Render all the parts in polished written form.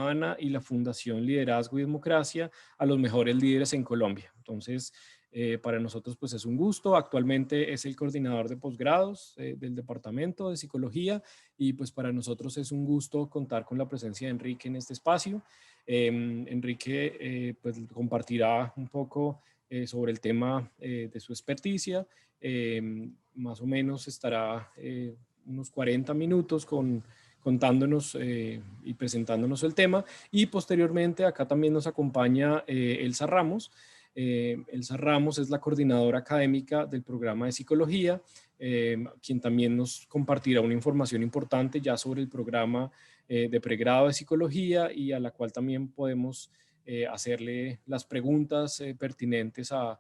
Semana y la Fundación Liderazgo y Democracia a los mejores líderes en Colombia. Entonces, para nosotros pues es un gusto. Actualmente es el coordinador de posgrados del Departamento de Psicología y pues para nosotros es un gusto contar con la presencia de Enrique en este espacio. Enrique pues compartirá un poco sobre el tema de su experticia. Más o menos estará unos 40 minutos contándonos y presentándonos el tema. Y posteriormente acá también nos acompaña Elsa Ramos. Elsa Ramos es la coordinadora académica del programa de psicología, quien también nos compartirá una información importante ya sobre el programa de pregrado de psicología y a la cual también podemos hacerle las preguntas pertinentes a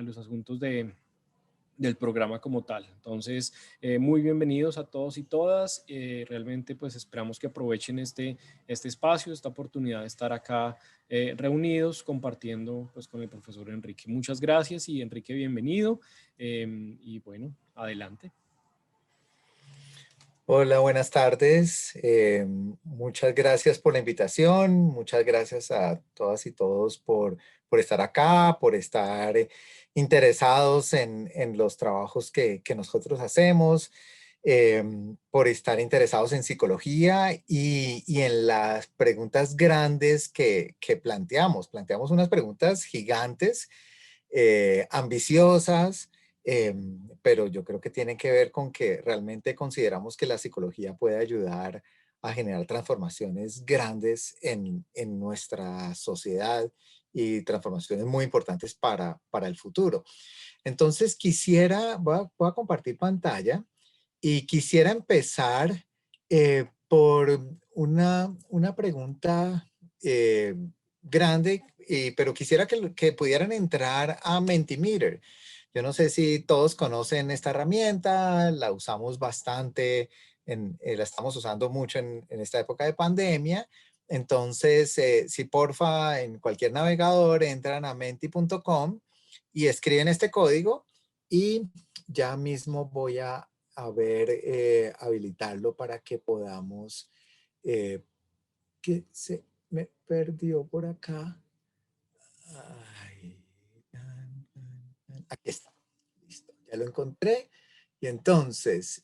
los asuntos del programa como tal. Entonces, muy bienvenidos a todos y todas. Realmente pues esperamos que aprovechen este espacio, esta oportunidad de estar acá reunidos compartiendo pues con el profesor Enrique. Muchas gracias y Enrique, bienvenido. Y bueno, adelante. Hola, buenas tardes. Muchas gracias por la invitación. Muchas gracias a todas y todos por estar acá, por estar interesados en los trabajos que nosotros hacemos, por estar interesados en psicología y en las preguntas grandes que planteamos. Planteamos unas preguntas gigantes, ambiciosas, pero yo creo que tienen que ver con que realmente consideramos que la psicología puede ayudar a generar transformaciones grandes en nuestra sociedad y transformaciones muy importantes para el futuro. Entonces voy a compartir pantalla y quisiera empezar por una pregunta grande, pero quisiera que pudieran entrar a Mentimeter. Yo no sé si todos conocen esta herramienta, la usamos bastante, la estamos usando mucho en esta época de pandemia. Entonces, si porfa en cualquier navegador entran a menti.com y escriben este código y ya mismo voy a ver, habilitarlo para que podamos, que se me perdió por acá. Ay, aquí está, listo, ya lo encontré. Y entonces,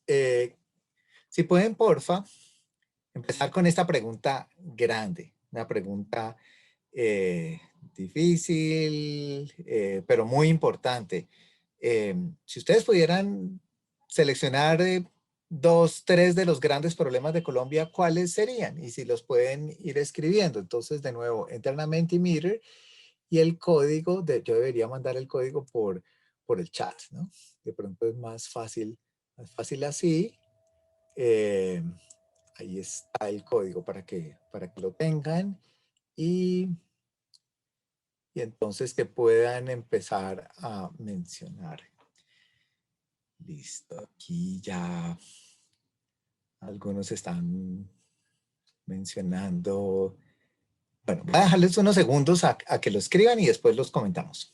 si pueden, porfa, empezar con esta pregunta grande, una pregunta difícil, pero muy importante. Si ustedes pudieran seleccionar dos, tres de los grandes problemas de Colombia, ¿cuáles serían? Y si los pueden ir escribiendo. Entonces, de nuevo, entran a Mentimeter y el código, yo debería mandar el código por el chat, ¿no? De pronto es más fácil así. Eh, Ahí está el código para que lo tengan y entonces que puedan empezar a mencionar. Listo, aquí ya algunos están mencionando. Bueno, voy a dejarles unos segundos a que lo escriban y después los comentamos.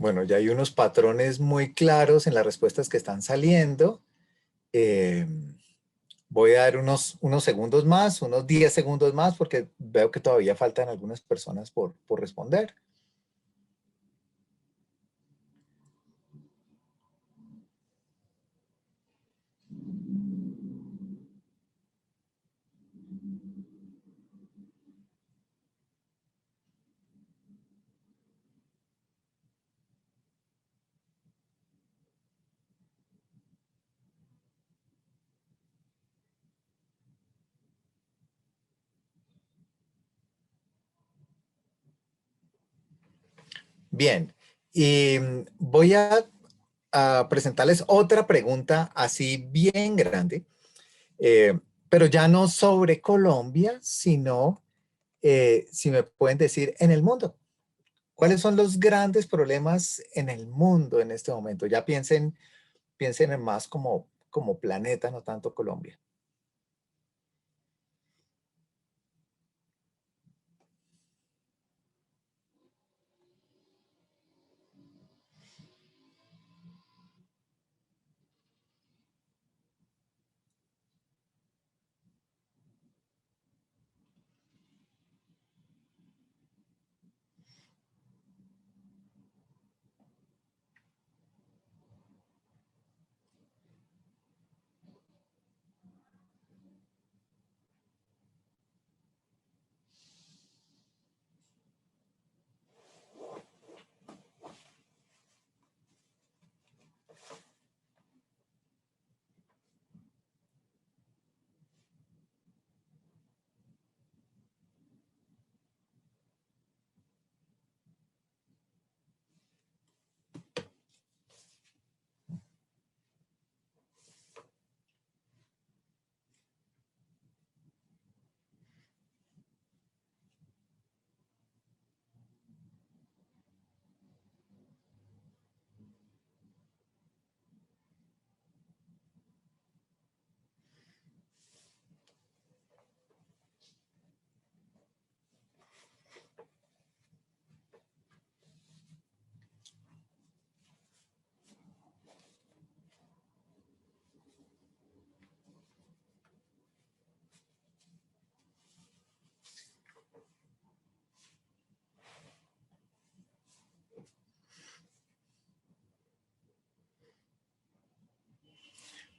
Bueno, ya hay unos patrones muy claros en las respuestas que están saliendo. Voy a dar unos segundos más, unos 10 segundos más, porque veo que todavía faltan algunas personas por responder. Bien, Y voy a presentarles otra pregunta así bien grande, pero ya no sobre Colombia, sino si me pueden decir en el mundo. ¿Cuáles son los grandes problemas en el mundo en este momento? Ya piensen en más como planeta, no tanto Colombia.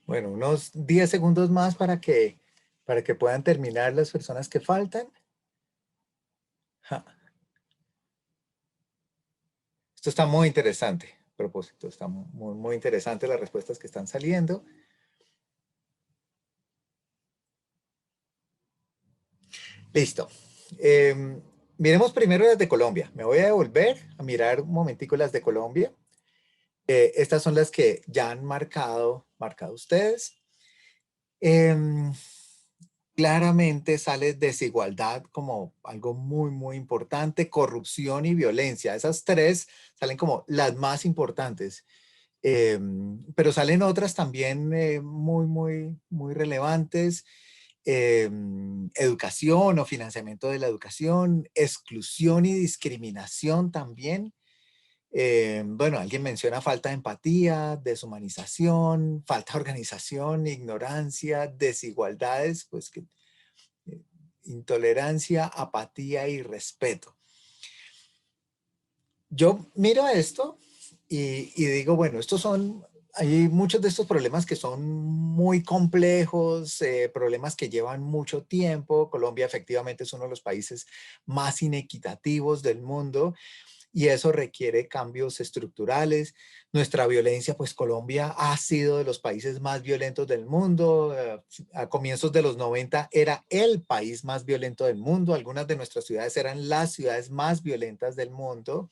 Bueno, unos 10 segundos más para que puedan terminar las personas que faltan. Ja. Esto está muy interesante, a propósito, está muy interesante las respuestas que están saliendo. Listo. Miremos primero las de Colombia. Me voy a devolver a mirar un momentico las de Colombia. Estas son las que ya han marcado ustedes. Em, Claramente sale desigualdad como algo muy importante, corrupción y violencia. Esas tres salen como las más importantes. Pero salen otras también muy relevantes. Educación o financiamiento de la educación, exclusión y discriminación también. Bueno, alguien menciona falta de empatía, deshumanización, falta de organización, ignorancia, desigualdades, pues que intolerancia, apatía y respeto. Yo miro esto y digo, bueno, hay muchos de estos problemas que son muy complejos, problemas que llevan mucho tiempo. Colombia efectivamente es uno de los países más inequitativos del mundo y eso requiere cambios estructurales. Nuestra violencia, pues Colombia ha sido de los países más violentos del mundo. A comienzos de los 90 era el país más violento del mundo. Algunas de nuestras ciudades eran las ciudades más violentas del mundo.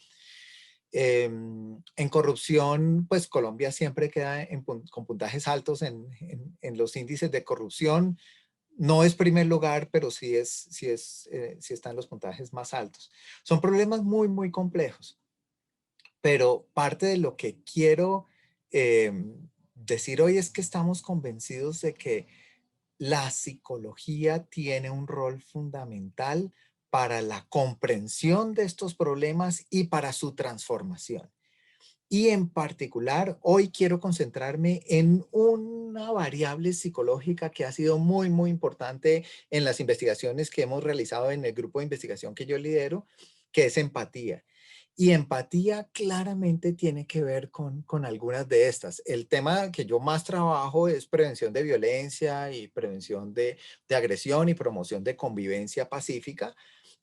En corrupción, pues Colombia siempre queda con puntajes altos en los índices de corrupción. No es primer lugar, pero sí está en los puntajes más altos. Son problemas muy complejos, pero parte de lo que quiero eh, decir hoy es que estamos convencidos de que la psicología tiene un rol fundamental para la comprensión de estos problemas y para su transformación. Y en particular, hoy quiero concentrarme en una variable psicológica que ha sido muy importante en las investigaciones que hemos realizado en el grupo de investigación que yo lidero, que es empatía. Y empatía claramente tiene que ver con algunas de estas. El tema que yo más trabajo es prevención de violencia y prevención de agresión y promoción de convivencia pacífica.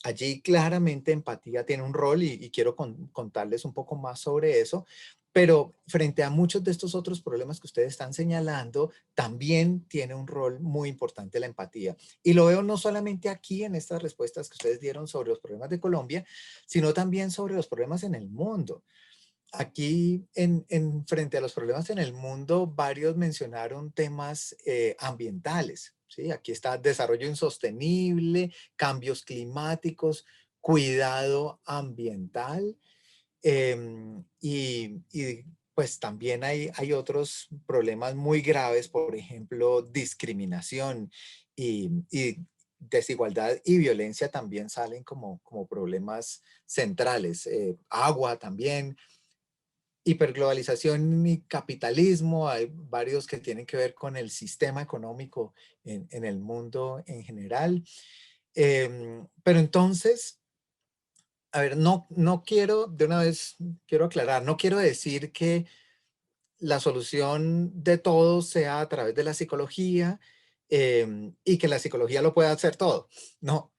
Allí claramente empatía tiene un rol y quiero contarles un poco más sobre eso. Pero frente a muchos de estos otros problemas que ustedes están señalando, también tiene un rol muy importante la empatía. Y lo veo no solamente aquí en estas respuestas que ustedes dieron sobre los problemas de Colombia, sino también sobre los problemas en el mundo. aquí frente a los problemas en el mundo, varios mencionaron temas ambientales, ¿sí? Aquí está desarrollo insostenible, cambios climáticos, cuidado ambiental. Pues también hay otros problemas muy graves, por ejemplo, discriminación y desigualdad y violencia también salen como problemas centrales. Agua también, hiperglobalización y capitalismo, hay varios que tienen que ver con el sistema económico en el mundo en general. Pero entonces, a ver, no quiero, de una vez quiero aclarar, no quiero decir que la solución de todo sea a través de la psicología y que la psicología lo pueda hacer todo. No,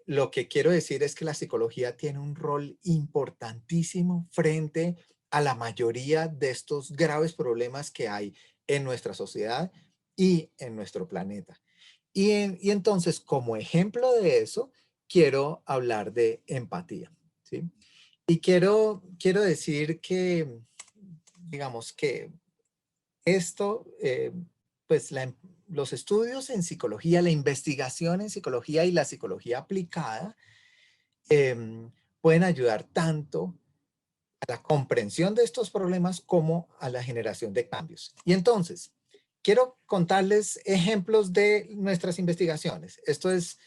lo que quiero decir es que la psicología tiene un rol importantísimo frente a la mayoría de estos graves problemas que hay en nuestra sociedad y en nuestro planeta. Y entonces, como ejemplo de eso, quiero hablar de empatía, ¿sí? Y quiero decir que, digamos que esto, pues los estudios en psicología, la investigación en psicología y la psicología aplicada pueden ayudar tanto a la comprensión de estos problemas como a la generación de cambios. Y entonces, quiero contarles ejemplos de nuestras investigaciones. Esto es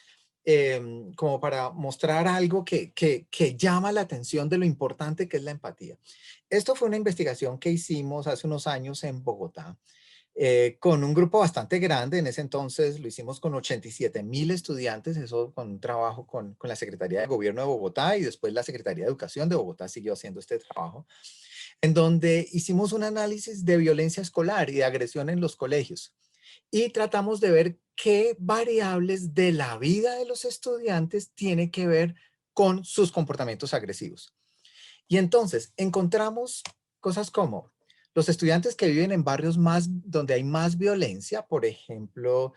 como para mostrar algo que llama la atención de lo importante que es la empatía. Esto fue una investigación que hicimos hace unos años en Bogotá con un grupo bastante grande. En ese entonces lo hicimos con 87.000 estudiantes, eso con un trabajo con la Secretaría de Gobierno de Bogotá y después la Secretaría de Educación de Bogotá siguió haciendo este trabajo, en donde hicimos un análisis de violencia escolar y de agresión en los colegios y tratamos de ver qué variables de la vida de los estudiantes tiene que ver con sus comportamientos agresivos. Y entonces encontramos cosas como los estudiantes que viven en barrios donde hay más violencia, por ejemplo,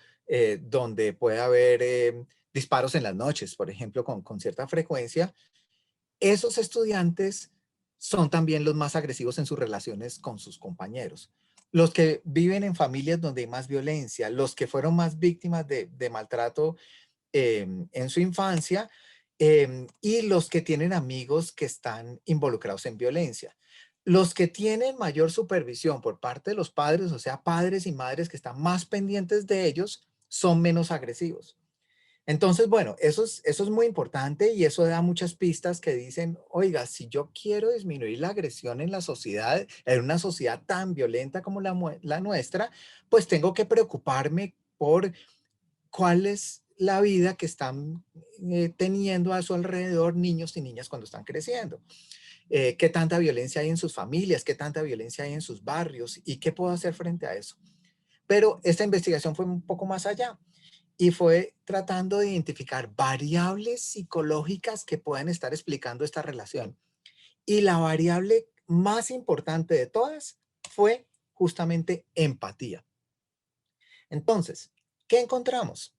donde puede haber disparos en las noches, por ejemplo, con cierta frecuencia, esos estudiantes son también los más agresivos en sus relaciones con sus compañeros. Los que viven en familias donde hay más violencia, los que fueron más víctimas de maltrato en su infancia y los que tienen amigos que están involucrados en violencia. Los que tienen mayor supervisión por parte de los padres, o sea, padres y madres que están más pendientes de ellos, son menos agresivos. Entonces, bueno, eso es muy importante y eso da muchas pistas que dicen, oiga, si yo quiero disminuir la agresión en la sociedad, en una sociedad tan violenta como la nuestra, pues tengo que preocuparme por cuál es la vida que están teniendo a su alrededor niños y niñas cuando están creciendo. Qué tanta violencia hay en sus familias, qué tanta violencia hay en sus barrios y qué puedo hacer frente a eso. Pero esta investigación fue un poco más allá y fue tratando de identificar variables psicológicas que puedan estar explicando esta relación. Y la variable más importante de todas fue justamente empatía. Entonces, ¿qué encontramos?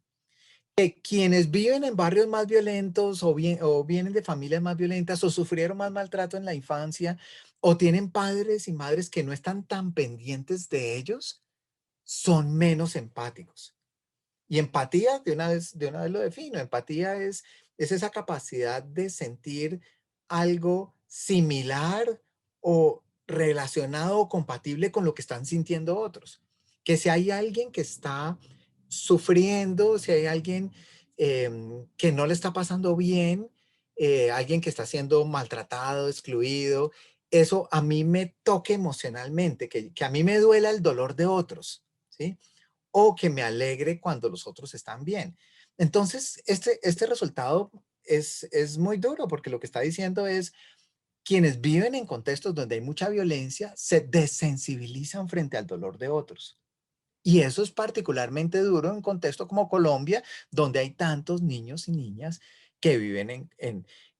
Que quienes viven en barrios más violentos o vienen de familias más violentas o sufrieron más maltrato en la infancia o tienen padres y madres que no están tan pendientes de ellos, son menos empáticos. Y empatía, de una vez lo defino, empatía es esa capacidad de sentir algo similar o relacionado o compatible con lo que están sintiendo otros. Que si hay alguien que está sufriendo, si hay alguien que no le está pasando bien, alguien que está siendo maltratado, excluido, eso a mí me toque emocionalmente, que a mí me duela el dolor de otros, ¿sí? O que me alegre cuando los otros están bien. Entonces, este resultado es muy duro porque lo que está diciendo es quienes viven en contextos donde hay mucha violencia se desensibilizan frente al dolor de otros. Y eso es particularmente duro en un contexto como Colombia, donde hay tantos niños y niñas que viven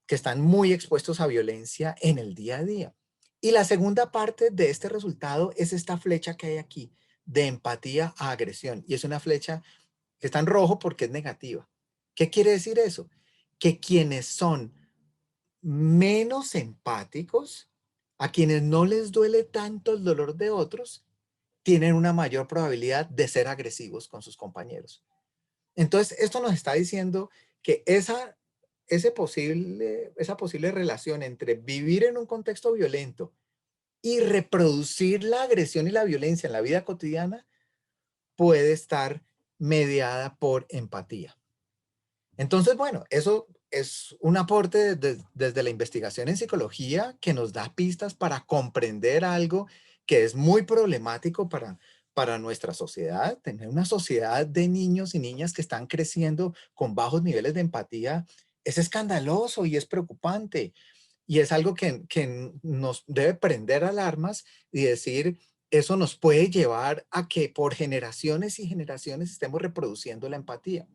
que están muy expuestos a violencia en el día a día. Y la segunda parte de este resultado es esta flecha que hay aquí, de empatía a agresión. Y es una flecha que está en rojo porque es negativa. ¿Qué quiere decir eso? Que quienes son menos empáticos A quienes no les duele tanto el dolor de otros, tienen una mayor probabilidad de ser agresivos con sus compañeros. Entonces, esto nos está diciendo que esa posible relación entre vivir en un contexto violento y reproducir la agresión y la violencia en la vida cotidiana puede estar mediada por empatía. Entonces, bueno, eso es un aporte desde la investigación en psicología que nos da pistas para comprender algo que es muy problemático para nuestra sociedad. Tener una sociedad de niños y niñas que están creciendo con bajos niveles de empatía es escandaloso y es preocupante. Y es algo que nos debe prender alarmas y decir, eso nos puede llevar a que por generaciones y generaciones estemos reproduciendo la empatía.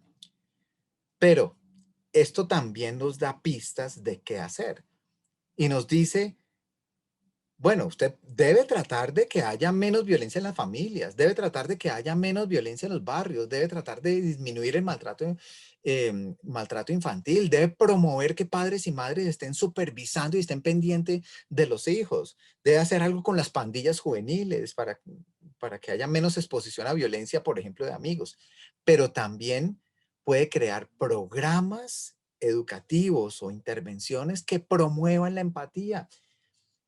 Pero esto también nos da pistas de qué hacer y nos dice, bueno, usted debe tratar de que haya menos violencia en las familias, debe tratar de que haya menos violencia en los barrios, debe tratar de disminuir el maltrato infantil, debe promover que padres y madres estén supervisando y estén pendientes de los hijos, debe hacer algo con las pandillas juveniles para que haya menos exposición a violencia, por ejemplo, de amigos, pero también puede crear programas educativos o intervenciones que promuevan la empatía.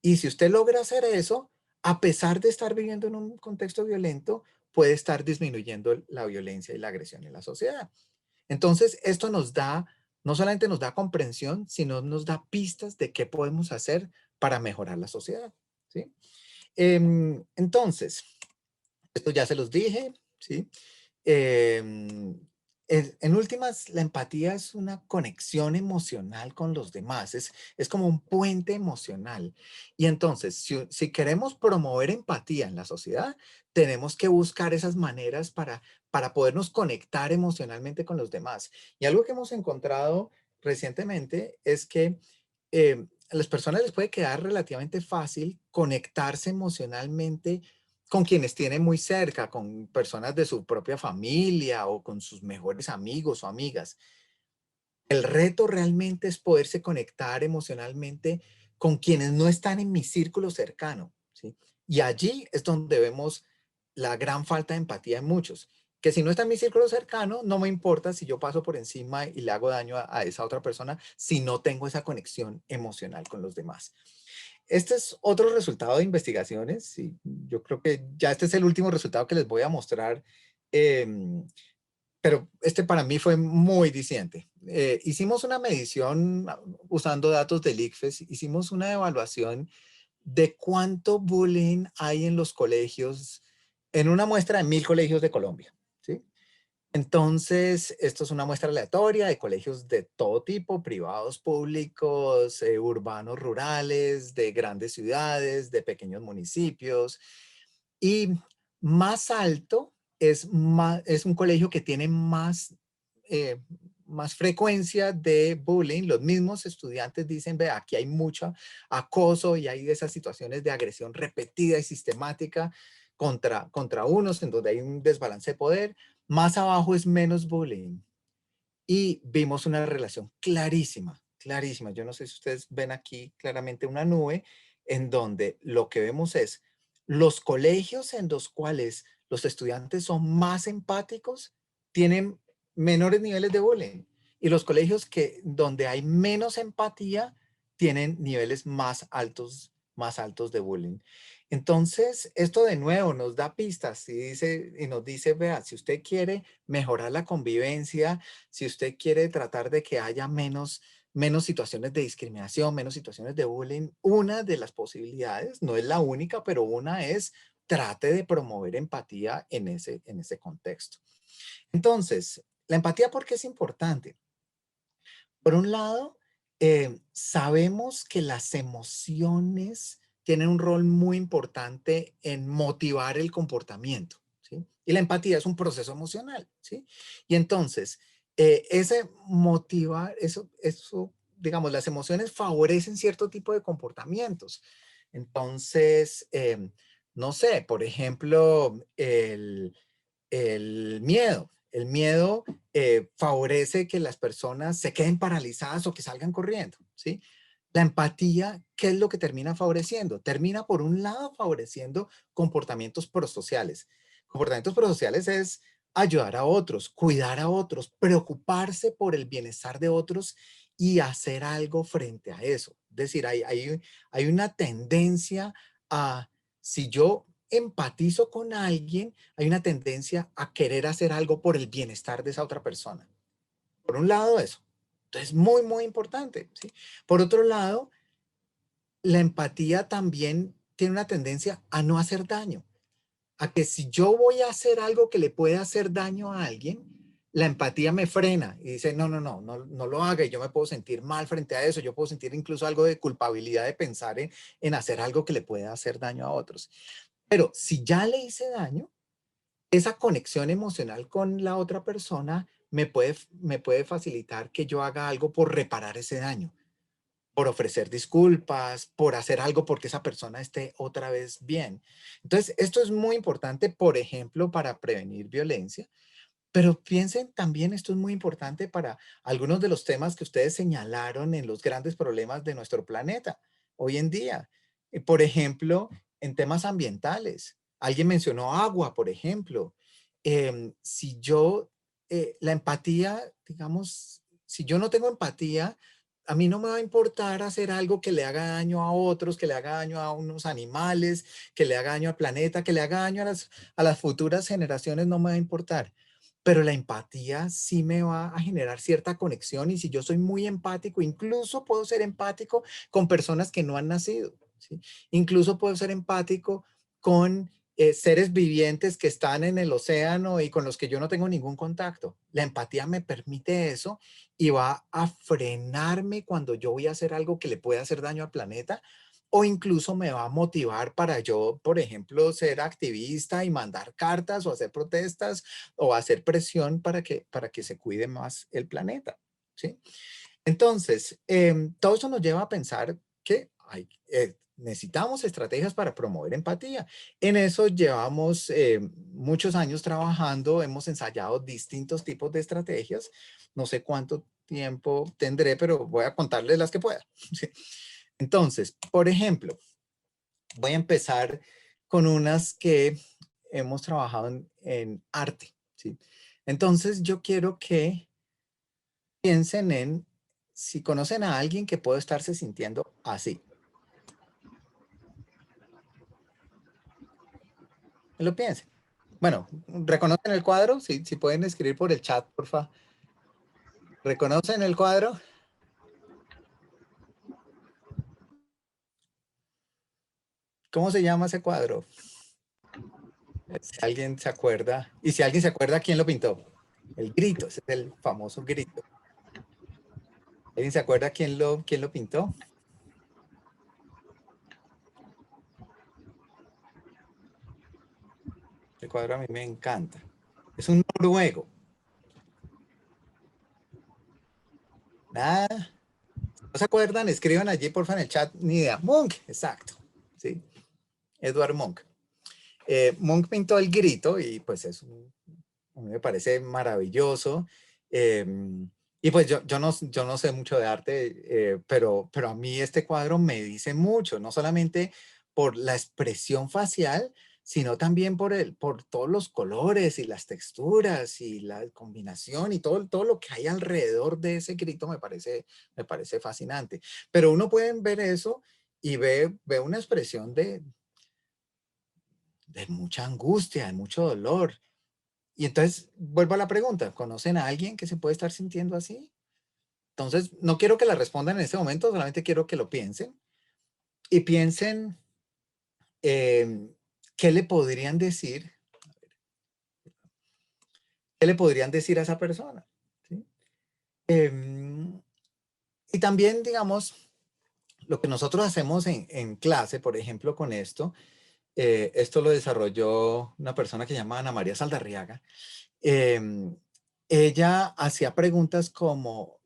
Y si usted logra hacer eso, a pesar de estar viviendo en un contexto violento, puede estar disminuyendo la violencia y la agresión en la sociedad. Entonces, esto nos da, no solamente nos da comprensión, sino nos da pistas de qué podemos hacer para mejorar la sociedad, ¿sí? Entonces, esto ya se los dije, ¿sí? Em, en últimas, la empatía es una conexión emocional con los demás, es como un puente emocional. Y entonces, si queremos promover empatía en la sociedad, tenemos que buscar esas maneras para podernos conectar emocionalmente con los demás. Y algo que hemos encontrado recientemente es que a las personas les puede quedar relativamente fácil conectarse emocionalmente con quienes tienen muy cerca, con personas de su propia familia o con sus mejores amigos o amigas. El reto realmente es poderse conectar emocionalmente con quienes no están en mi círculo cercano, ¿sí? Y allí es donde vemos la gran falta de empatía en muchos, que si no está en mi círculo cercano, no me importa si yo paso por encima y le hago daño a esa otra persona si no tengo esa conexión emocional con los demás. Este es otro resultado de investigaciones y yo creo que ya este es el último resultado que les voy a mostrar, em, pero este para mí fue muy diciente. Hicimos una medición usando datos del ICFES, hicimos una evaluación de cuánto bullying hay en los colegios, en una muestra de 1.000 colegios de Colombia, ¿sí? Entonces, esto es una muestra aleatoria de colegios de todo tipo, privados, públicos, urbanos, rurales, de grandes ciudades, de pequeños municipios. Y más alto es un colegio que tiene eh, más frecuencia de bullying. Los mismos estudiantes dicen, ve, aquí hay mucho acoso y hay esas situaciones de agresión repetida y sistemática contra unos, en donde hay un desbalance de poder. Más abajo es menos bullying. Y vimos una relación clarísima, clarísima. Yo no sé si ustedes ven aquí claramente una nube en donde lo que vemos es los colegios en los cuales los estudiantes son más empáticos tienen menores niveles de bullying y los colegios donde hay menos empatía tienen niveles más altos de bullying. Entonces, esto de nuevo nos da pistas y nos dice, vea, si usted quiere mejorar la convivencia, si usted quiere tratar de que haya menos situaciones de discriminación, menos situaciones de bullying, una de las posibilidades, no es la única, pero una es trate de promover empatía en ese contexto. Entonces, la empatía, ¿por qué es importante? Por un lado, sabemos que las emociones tienen un rol muy importante en motivar el comportamiento, ¿sí? Y la empatía es un proceso emocional, ¿sí? Y entonces, ese motivar, digamos, las emociones favorecen cierto tipo de comportamientos. Entonces, no sé, por ejemplo, el miedo. El miedo favorece que las personas se queden paralizadas o que salgan corriendo, ¿sí? La empatía, ¿qué es lo que termina favoreciendo? Termina, por un lado, favoreciendo comportamientos prosociales. Comportamientos prosociales es ayudar a otros, cuidar a otros, preocuparse por el bienestar de otros y hacer algo frente a eso. Es decir, hay una tendencia a, si yo empatizo con alguien, hay una tendencia a querer hacer algo por el bienestar de esa otra persona. Por un lado, eso. Entonces, muy, muy importante, ¿sí? Por otro lado, la empatía también tiene una tendencia a no hacer daño, a que si yo voy a hacer algo que le pueda hacer daño a alguien, la empatía me frena y dice, no lo haga, y yo me puedo sentir mal frente a eso, yo puedo sentir incluso algo de culpabilidad de pensar en hacer algo que le pueda hacer daño a otros. Pero si ya le hice daño, esa conexión emocional con la otra persona me puede facilitar que yo haga algo por reparar ese daño, por ofrecer disculpas, por hacer algo porque esa persona esté otra vez bien. Entonces, esto es muy importante, por ejemplo, para prevenir violencia, pero piensen también, esto es muy importante para algunos de los temas que ustedes señalaron en los grandes problemas de nuestro planeta hoy en día. Por ejemplo, en temas ambientales. Alguien mencionó agua, por ejemplo. Si yo, la empatía, digamos, si yo no tengo empatía, a mí no me va a importar hacer algo que le haga daño a otros, que le haga daño a unos animales, que le haga daño al planeta, que le haga daño a las futuras generaciones, no me va a importar. Pero la empatía sí me va a generar cierta conexión, y si yo soy muy empático, incluso puedo ser empático con personas que no han nacido, ¿sí? Incluso puedo ser empático con seres vivientes que están en el océano y con los que yo no tengo ningún contacto. La empatía me permite eso y va a frenarme cuando yo voy a hacer algo que le pueda hacer daño al planeta, o incluso me va a motivar para yo, por ejemplo, ser activista y mandar cartas o hacer protestas o hacer presión para que se cuide más el planeta, ¿sí? Entonces, todo eso nos lleva a pensar que necesitamos estrategias para promover empatía. En eso llevamos muchos años trabajando, hemos ensayado distintos tipos de estrategias. No sé cuánto tiempo tendré, pero voy a contarles las que pueda. ¿Sí? Entonces, por ejemplo, voy a empezar con unas que hemos trabajado en arte, ¿sí? Entonces, yo quiero que piensen en si conocen a alguien que puede estarse sintiendo así. Que lo piensen. Bueno, ¿reconocen el cuadro? Si pueden escribir por el chat, porfa. ¿Reconocen el cuadro? ¿Cómo se llama ese cuadro? Si alguien se acuerda. Y si alguien se acuerda, ¿quién lo pintó? El grito, ese es el famoso grito. ¿Alguien se acuerda quién lo pintó? El cuadro a mí me encanta. Es un noruego. Nada. ¿No se acuerdan? Escriban allí, porfa, en el chat. Ni idea. Munch, exacto. Sí. Edward Munch. Munch pintó el grito y pues a mí me parece maravilloso. Eh, y pues yo no sé mucho de arte, pero a mí este cuadro me dice mucho, no solamente por la expresión facial, sino también por todos los colores y las texturas y la combinación y todo lo que hay alrededor de ese grito me parece fascinante. Pero uno puede ver eso y ve una expresión de mucha angustia, de mucho dolor. Y entonces vuelvo a la pregunta, ¿conocen a alguien que se puede estar sintiendo así? Entonces, no quiero que la respondan en ese momento, solamente quiero que lo piensen y piensen eh, qué le podrían decir, qué le podrían decir a esa persona. ¿Sí? Y también, digamos, lo que nosotros hacemos en clase, por ejemplo, con esto lo desarrolló una persona que se llama Ana María Saldarriaga. Ella hacía preguntas como,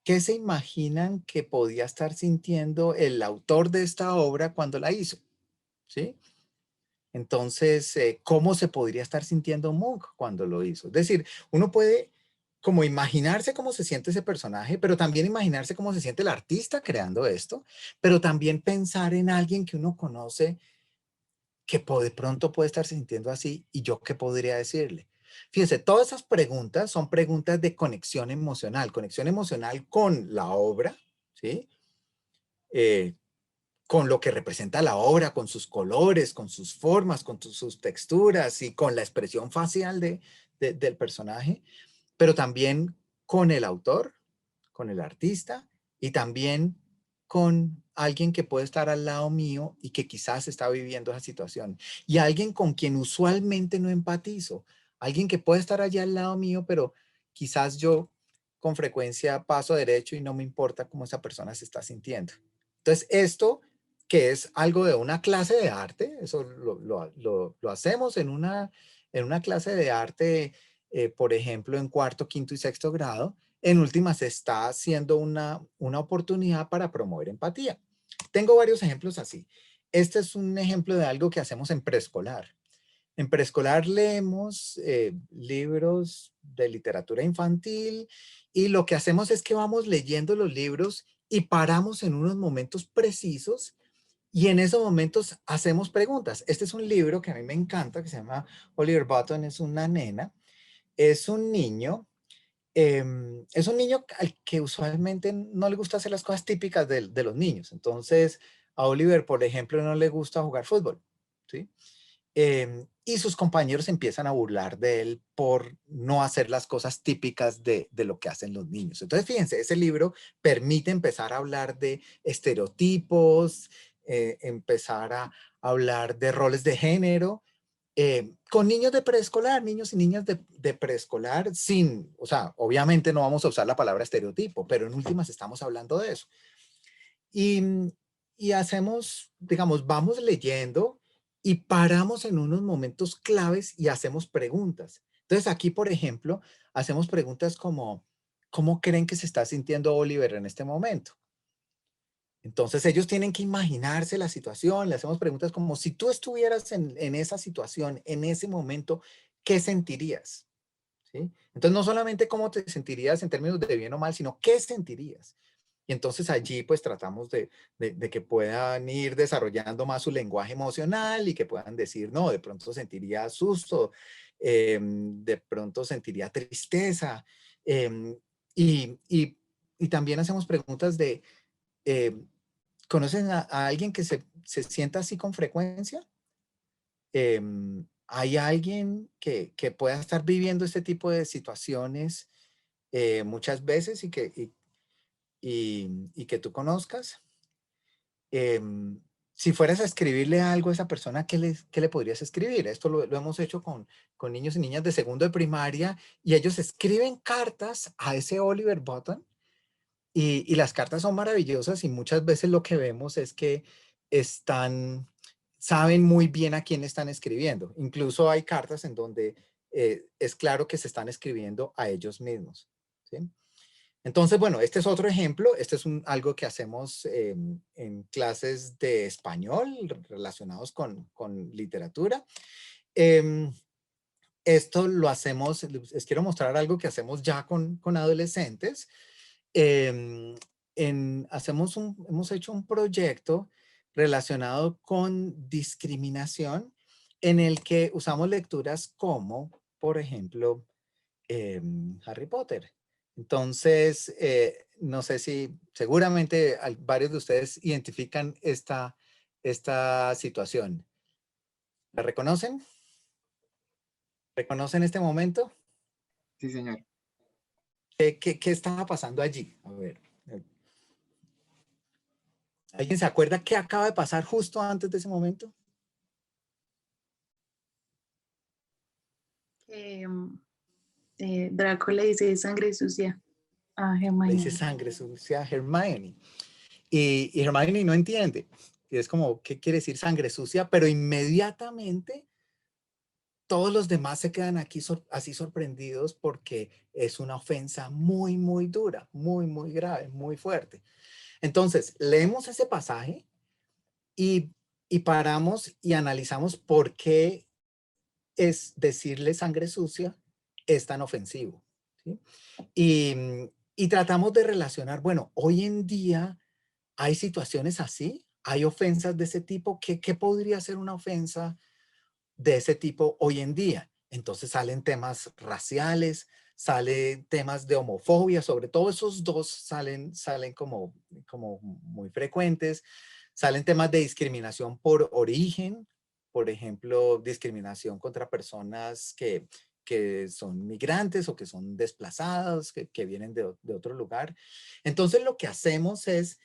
¿qué se imaginan que podía estar sintiendo el autor de esta obra cuando la hizo? ¿Sí? Entonces, ¿cómo se podría estar sintiendo Munch cuando lo hizo? Es decir, uno puede como imaginarse cómo se siente ese personaje, pero también imaginarse cómo se siente el artista creando esto, pero también pensar en alguien que uno conoce que de pronto puede estar sintiendo así y yo qué podría decirle. Fíjense, todas esas preguntas son preguntas de conexión emocional con la obra, ¿sí? Eh, con lo que representa la obra, con sus colores, con sus formas, con sus texturas y con la expresión facial del personaje, pero también con el autor, con el artista y también con alguien que puede estar al lado mío y que quizás está viviendo esa situación. Y alguien con quien usualmente no empatizo. Alguien que puede estar allá al lado mío, pero quizás yo con frecuencia paso derecho y no me importa cómo esa persona se está sintiendo. Entonces, esto que es algo de una clase de arte, eso lo hacemos en una clase de arte, por ejemplo, en cuarto, quinto y sexto grado, en últimas está siendo una oportunidad para promover empatía. Tengo varios ejemplos así. Este es un ejemplo de algo que hacemos en preescolar. En preescolar leemos libros de literatura infantil y lo que hacemos es que vamos leyendo los libros y paramos en unos momentos precisos y en esos momentos hacemos preguntas. Este es un libro que a mí me encanta, que se llama Oliver Button, es una nena, es un niño. Es un niño al que usualmente no le gusta hacer las cosas típicas de los niños. Entonces, a Oliver, por ejemplo, no le gusta jugar fútbol, ¿sí? Y sus compañeros empiezan a burlar de él por no hacer las cosas típicas de lo que hacen los niños. Entonces, fíjense, ese libro permite empezar a hablar de estereotipos, empezar a hablar de roles de género, con niños de preescolar, niños y niñas de preescolar, sin, o sea, obviamente no vamos a usar la palabra estereotipo, pero en últimas estamos hablando de eso. Y, y hacemos, digamos, vamos leyendo y paramos en unos momentos claves y hacemos preguntas. Entonces aquí, por ejemplo, hacemos preguntas como, ¿cómo creen que se está sintiendo Oliver en este momento? Entonces ellos tienen que imaginarse la situación, le hacemos preguntas como si tú estuvieras en esa situación, en ese momento, ¿qué sentirías? ¿Sí? Entonces no solamente cómo te sentirías en términos de bien o mal, sino qué sentirías. Y entonces allí pues tratamos de que puedan ir desarrollando más su lenguaje emocional y que puedan decir, no, de pronto sentiría susto, de pronto sentiría tristeza. em, y, y, y también hacemos preguntas de, em, ¿conocen a alguien que se sienta así con frecuencia? ¿Hay alguien que pueda estar viviendo este tipo de situaciones muchas veces y que tú conozcas? Si fueras a escribirle algo a esa persona, qué le podrías escribir? Esto lo hemos hecho con niños y niñas de segundo de primaria y ellos escriben cartas a ese Oliver Button y las cartas son maravillosas y muchas veces lo que vemos es que están, saben muy bien a quién están escribiendo. Incluso hay cartas en donde es claro que se están escribiendo a ellos mismos. ¿Sí? Entonces, bueno, este es otro ejemplo. Este es algo que hacemos en clases de español relacionados con literatura. Em, Esto lo hacemos, les quiero mostrar algo que hacemos ya con adolescentes. Em, hemos hecho un proyecto relacionado con discriminación en el que usamos lecturas como, por ejemplo, Harry Potter. Entonces, no sé si seguramente varios de ustedes identifican esta situación. ¿La reconocen? ¿Reconocen este momento? Sí, señor. ¿Qué estaba pasando allí? A ver. ¿Alguien se acuerda qué acaba de pasar justo antes de ese momento? Que Draco le dice sangre sucia a Le dice Hermione. sangre sucia a Hermione. Y Hermione no entiende. Y es como, ¿qué quiere decir sangre sucia? Pero inmediatamente todos los demás se quedan aquí así sorprendidos porque es una ofensa muy, muy dura, muy, muy grave, muy fuerte. Entonces, leemos ese pasaje y, y paramos y analizamos por qué es decirle sangre sucia es tan ofensivo. ¿sí? Y tratamos de relacionar, bueno, hoy en día hay situaciones así, hay ofensas de ese tipo. ¿Qué podría ser una ofensa de ese tipo hoy en día? Entonces salen temas raciales, salen temas de homofobia, sobre todo esos dos salen como muy frecuentes. Salen temas de discriminación por origen, por ejemplo, discriminación contra personas que son migrantes o que son desplazados, que vienen de otro lugar. Entonces lo que hacemos es,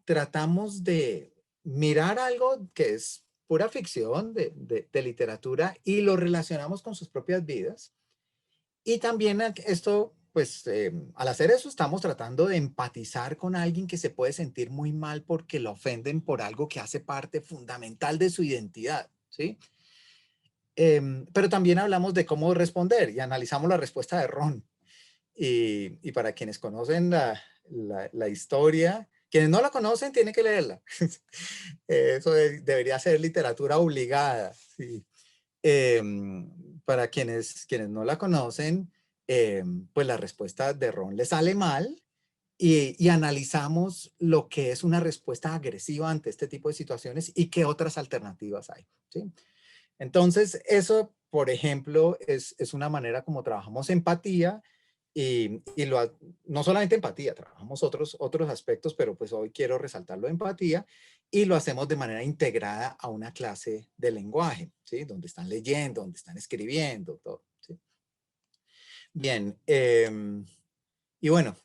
tratamos de mirar algo que es pura ficción de literatura y lo relacionamos con sus propias vidas. Y también esto, pues al hacer eso estamos tratando de empatizar con alguien que se puede sentir muy mal porque lo ofenden por algo que hace parte fundamental de su identidad, ¿sí? Pero también hablamos de cómo responder y analizamos la respuesta de Ron. Y para quienes conocen la historia, quienes no la conocen tienen que leerla. Eso debería ser literatura obligada. Sí. Para quienes no la conocen, pues la respuesta de Ron le sale mal y analizamos lo que es una respuesta agresiva ante este tipo de situaciones y qué otras alternativas hay, ¿sí? Entonces, eso, por ejemplo, es una manera como trabajamos empatía no solamente empatía, trabajamos otros aspectos, pero pues hoy quiero resaltar lo de empatía y lo hacemos de manera integrada a una clase de lenguaje, ¿sí? Donde están leyendo, donde están escribiendo, todo, ¿sí? Bien, y bueno,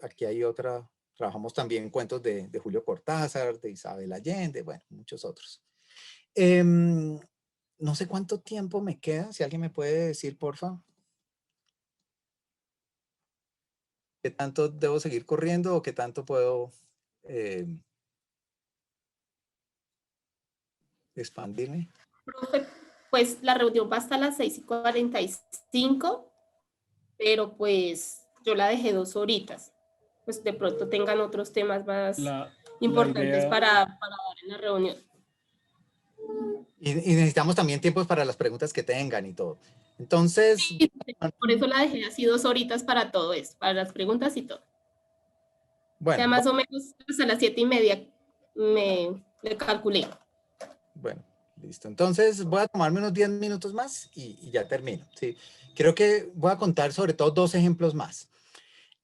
aquí hay otra, trabajamos también cuentos de Julio Cortázar, de Isabel Allende, bueno, muchos otros. No sé cuánto tiempo me queda, si alguien me puede decir, porfa. ¿Qué tanto debo seguir corriendo o qué tanto puedo expandirme? Profe, pues la reunión va hasta las 6:45, pero pues yo la dejé 2 horitas. Pues de pronto tengan otros temas más La importantes idea, para dar en la reunión. Y necesitamos también tiempos para las preguntas que tengan y todo. Entonces, Sí, por eso la dejé así 2 horitas para todo esto, para las preguntas y todo. O sea, bueno, más o menos hasta las 7:30 le calculé. bueno, listo. Entonces voy a tomarme unos 10 minutos más y ya termino. ¿Sí? Creo que voy a contar sobre todo 2 ejemplos más.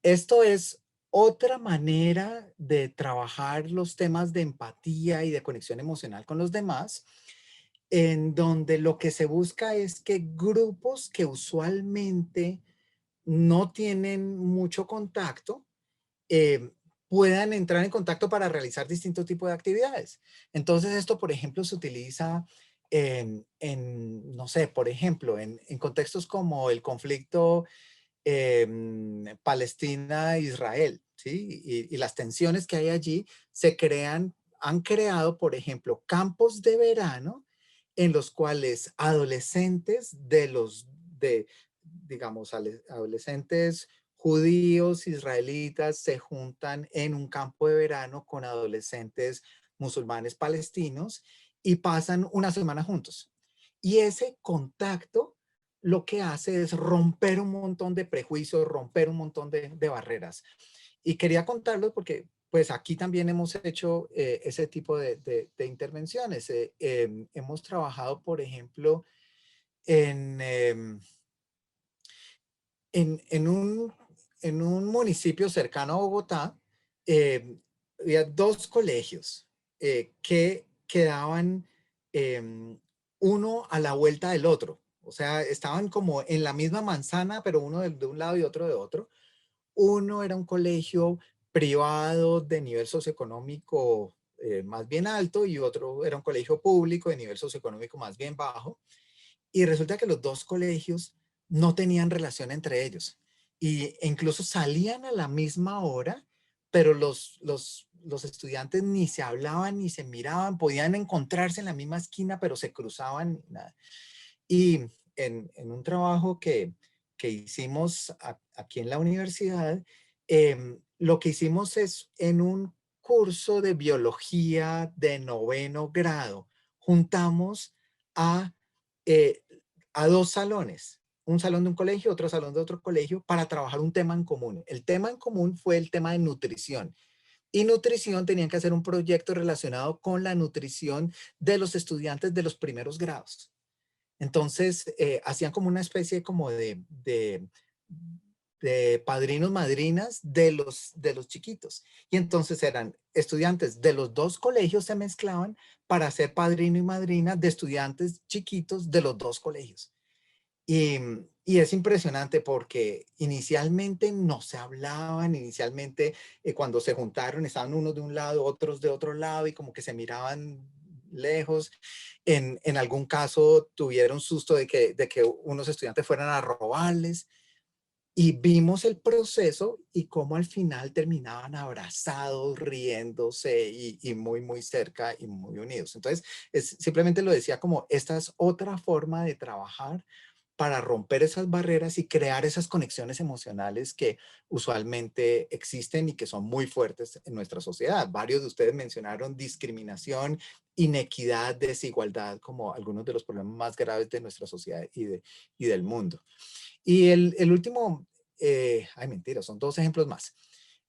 Esto es otra manera de trabajar los temas de empatía y de conexión emocional con los demás, en donde lo que se busca es que grupos que usualmente no tienen mucho contacto, eh, puedan entrar en contacto para realizar distintos tipos de actividades. Entonces esto, por ejemplo, se utiliza no sé, por ejemplo, en contextos como el conflicto Palestina-Israel, ¿sí? Y las tensiones que hay allí han creado, por ejemplo, campos de verano en los cuales adolescentes digamos, adolescentes judíos, israelitas, se juntan en un campo de verano con adolescentes musulmanes palestinos y pasan una semana juntos. Y ese contacto lo que hace es romper un montón de prejuicios, romper un montón de barreras. Y quería contarlos porque pues aquí también hemos hecho ese tipo de intervenciones. Hemos trabajado, por ejemplo, en, en un municipio cercano a Bogotá. Había 2 colegios que quedaban uno a la vuelta del otro. O sea, estaban como en la misma manzana, pero uno de un lado y otro de otro. Uno era un colegio privado de nivel socioeconómico más bien alto y otro era un colegio público de nivel socioeconómico más bien bajo. Y resulta que los 2 colegios no tenían relación entre ellos. E incluso salían a la misma hora, pero los estudiantes ni se hablaban ni se miraban, podían encontrarse en la misma esquina, pero se cruzaban. Nada. Y en un trabajo que hicimos aquí en la universidad, lo que hicimos es en un curso de biología de 9º grado, juntamos a, eh, a 2 salones. un salón de un colegio, otro salón de otro colegio, para trabajar un tema en común. El tema en común fue el tema de nutrición. Y nutrición tenían que hacer un proyecto relacionado con la nutrición de los estudiantes de los primeros grados. Entonces, hacían como una especie como de padrinos, madrinas de los chiquitos. Y entonces eran estudiantes de los dos colegios, se mezclaban para ser padrino y madrina de estudiantes chiquitos de los dos colegios. Y es impresionante porque inicialmente no se hablaban, inicialmente cuando se juntaron estaban unos de un lado, otros de otro lado y como que se miraban lejos. En algún caso tuvieron susto de que unos estudiantes fueran a robarles y vimos el proceso y cómo al final terminaban abrazados, riéndose y muy, muy cerca y muy unidos. Entonces, simplemente lo decía como esta es otra forma de trabajar para romper esas barreras y crear esas conexiones emocionales que usualmente existen y que son muy fuertes en nuestra sociedad. Varios de ustedes mencionaron discriminación, inequidad, desigualdad como algunos de los problemas más graves de nuestra sociedad y del mundo. Y el último, ay mentira, son dos ejemplos más.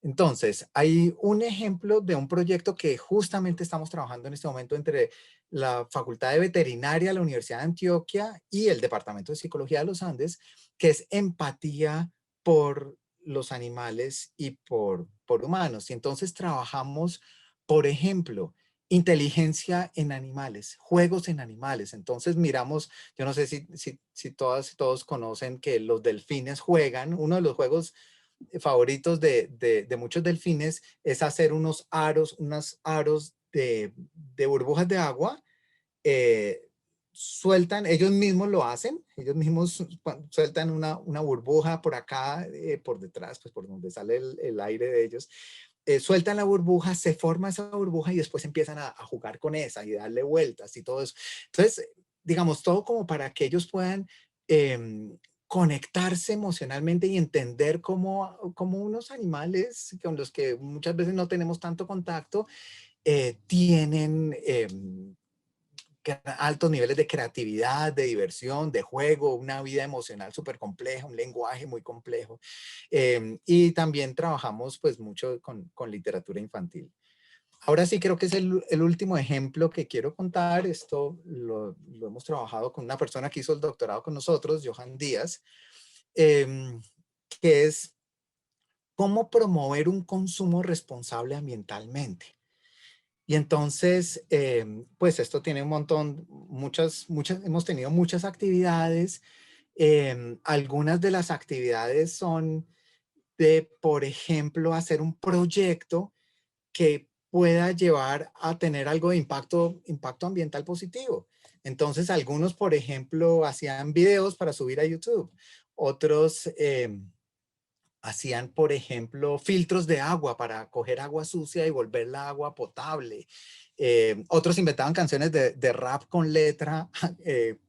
Entonces, hay un ejemplo de un proyecto que justamente estamos trabajando en este momento entre la Facultad de Veterinaria de la Universidad de Antioquia y el Departamento de Psicología de los Andes, que es empatía por los animales y por humanos. Y entonces trabajamos, por ejemplo, inteligencia en animales, juegos en animales. Entonces miramos, yo no sé si todas y todos conocen que los delfines juegan, uno de los juegos favoritos de muchos delfines es hacer unos aros de burbujas de agua. eh, Sueltan, ellos mismos lo hacen, ellos mismos sueltan una burbuja por acá, por detrás, pues por donde sale el aire de ellos. Sueltan la burbuja, se forma esa burbuja y después empiezan a jugar con esa y darle vueltas y todo eso. Entonces, digamos, todo como para que ellos puedan conectarse emocionalmente y entender cómo unos animales con los que muchas veces no tenemos tanto contacto tienen altos niveles de creatividad, de diversión, de juego, una vida emocional súper compleja, un lenguaje muy complejo. Y también trabajamos pues mucho con literatura infantil. Ahora sí creo que es el último ejemplo que quiero contar. Esto lo hemos trabajado con una persona que hizo el doctorado con nosotros, Johan Díaz, que es cómo promover un consumo responsable ambientalmente. Y entonces, pues esto tiene un montón, hemos tenido muchas actividades. Algunas de las actividades son de, por ejemplo, hacer un proyecto que pueda llevar a tener algo de impacto ambiental positivo. Entonces, algunos, por ejemplo, hacían videos para subir a YouTube. Otros hacían, por ejemplo, filtros de agua para coger agua sucia y volverla agua potable. Otros inventaban canciones de rap con letra,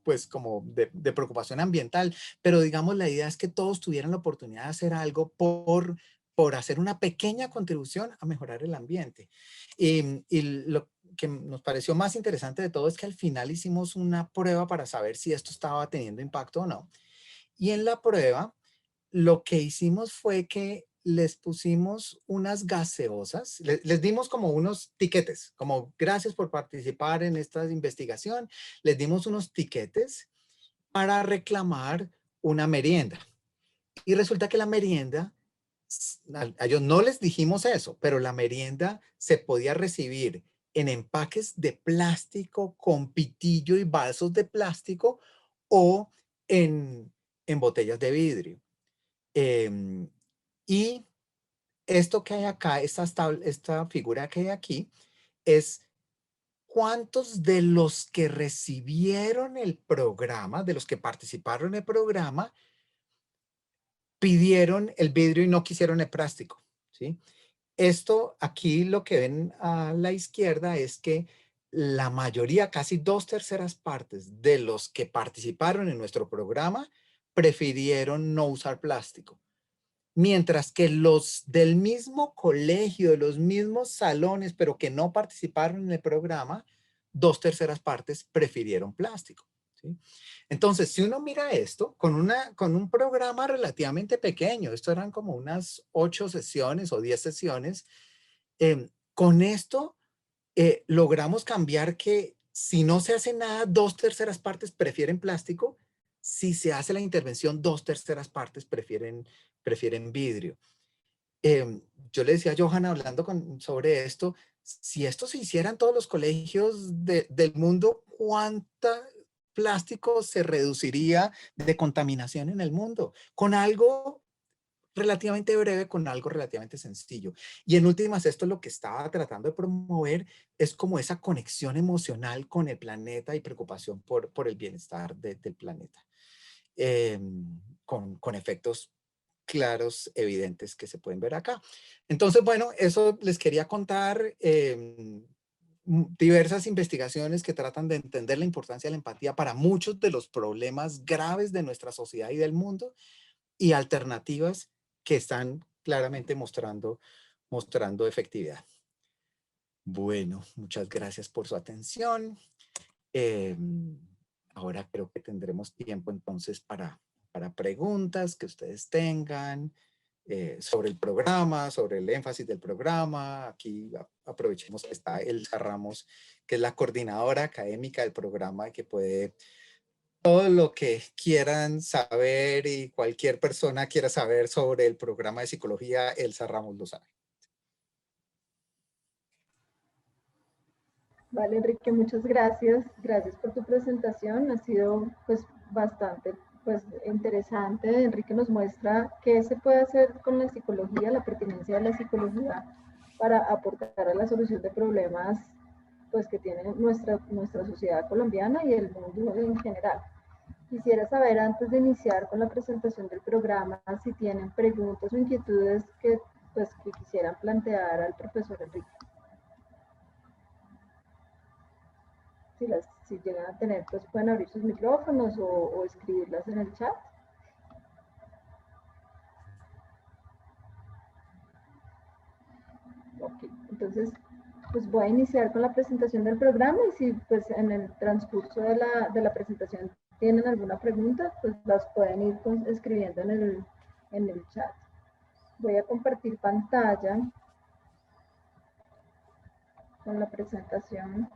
pues como de preocupación ambiental. Pero digamos, la idea es que todos tuvieran la oportunidad de hacer algo por hacer una pequeña contribución a mejorar el ambiente. Y lo que nos pareció más interesante de todo es que al final hicimos una prueba para saber si esto estaba teniendo impacto o no. Y en la prueba, lo que hicimos fue que les pusimos unas gaseosas, les dimos como unos tiquetes, como gracias por participar en esta investigación, les dimos unos tiquetes para reclamar una merienda. Y resulta que la merienda, a ellos no les dijimos eso, pero la merienda se podía recibir en empaques de plástico con pitillo y vasos de plástico o en botellas de vidrio. Em, y esto que hay acá, esta figura que hay aquí, es cuántos de los que recibieron el programa, de los que participaron en el programa, pidieron el vidrio y no quisieron el plástico, ¿sí? Esto aquí lo que ven a la izquierda es que la mayoría, casi 2/3 partes de los que participaron en nuestro programa prefirieron no usar plástico. Mientras que los del mismo colegio, de los mismos salones, pero que no participaron en el programa, 2/3 partes prefirieron plástico. ¿sí? Entonces, si uno mira esto con un programa relativamente pequeño, esto eran como unas 8 sesiones o 10 sesiones, con esto logramos cambiar que si no se hace nada, 2/3 partes prefieren plástico. Si se hace la intervención, 2/3 partes prefieren vidrio. Yo le decía a Johanna hablando sobre esto, si esto se hiciera en todos los colegios del mundo, ¿cuánta plástico se reduciría de contaminación en el mundo? Con algo relativamente breve, con algo relativamente sencillo. Y en últimas, esto lo que estaba tratando de promover es como esa conexión emocional con el planeta y preocupación por el bienestar del planeta. Con efectos claros, evidentes que se pueden ver acá. Entonces, bueno, eso les quería contar. Diversas investigaciones que tratan de entender la importancia de la empatía para muchos de los problemas graves de nuestra sociedad y del mundo, y alternativas que están claramente mostrando efectividad. Bueno, muchas gracias por su atención. Ahora creo que tendremos tiempo entonces para preguntas que ustedes tengan sobre el programa, sobre el énfasis del programa. Aquí aprovechemos que está Elsa Ramos, que es la coordinadora académica del programa, que puede todo lo que quieran saber y cualquier persona quiera saber sobre el programa de psicología, Elsa Ramos lo sabe. Vale, Enrique, muchas gracias. Gracias por tu presentación. Ha sido pues bastante interesante. Enrique nos muestra qué se puede hacer con la psicología, la pertinencia de la psicología para aportar a la solución de problemas pues que tiene nuestra sociedad colombiana y el mundo en general. Quisiera saber, antes de iniciar con la presentación del programa, si tienen preguntas o inquietudes que quisieran plantear al profesor Enrique. Si llegan a tener, pues pueden abrir sus micrófonos o escribirlas en el chat. Ok, entonces pues voy a iniciar con la presentación del programa, y si pues en el transcurso de la presentación tienen alguna pregunta, pues las pueden ir escribiendo en el chat. Voy a compartir pantalla con la presentación.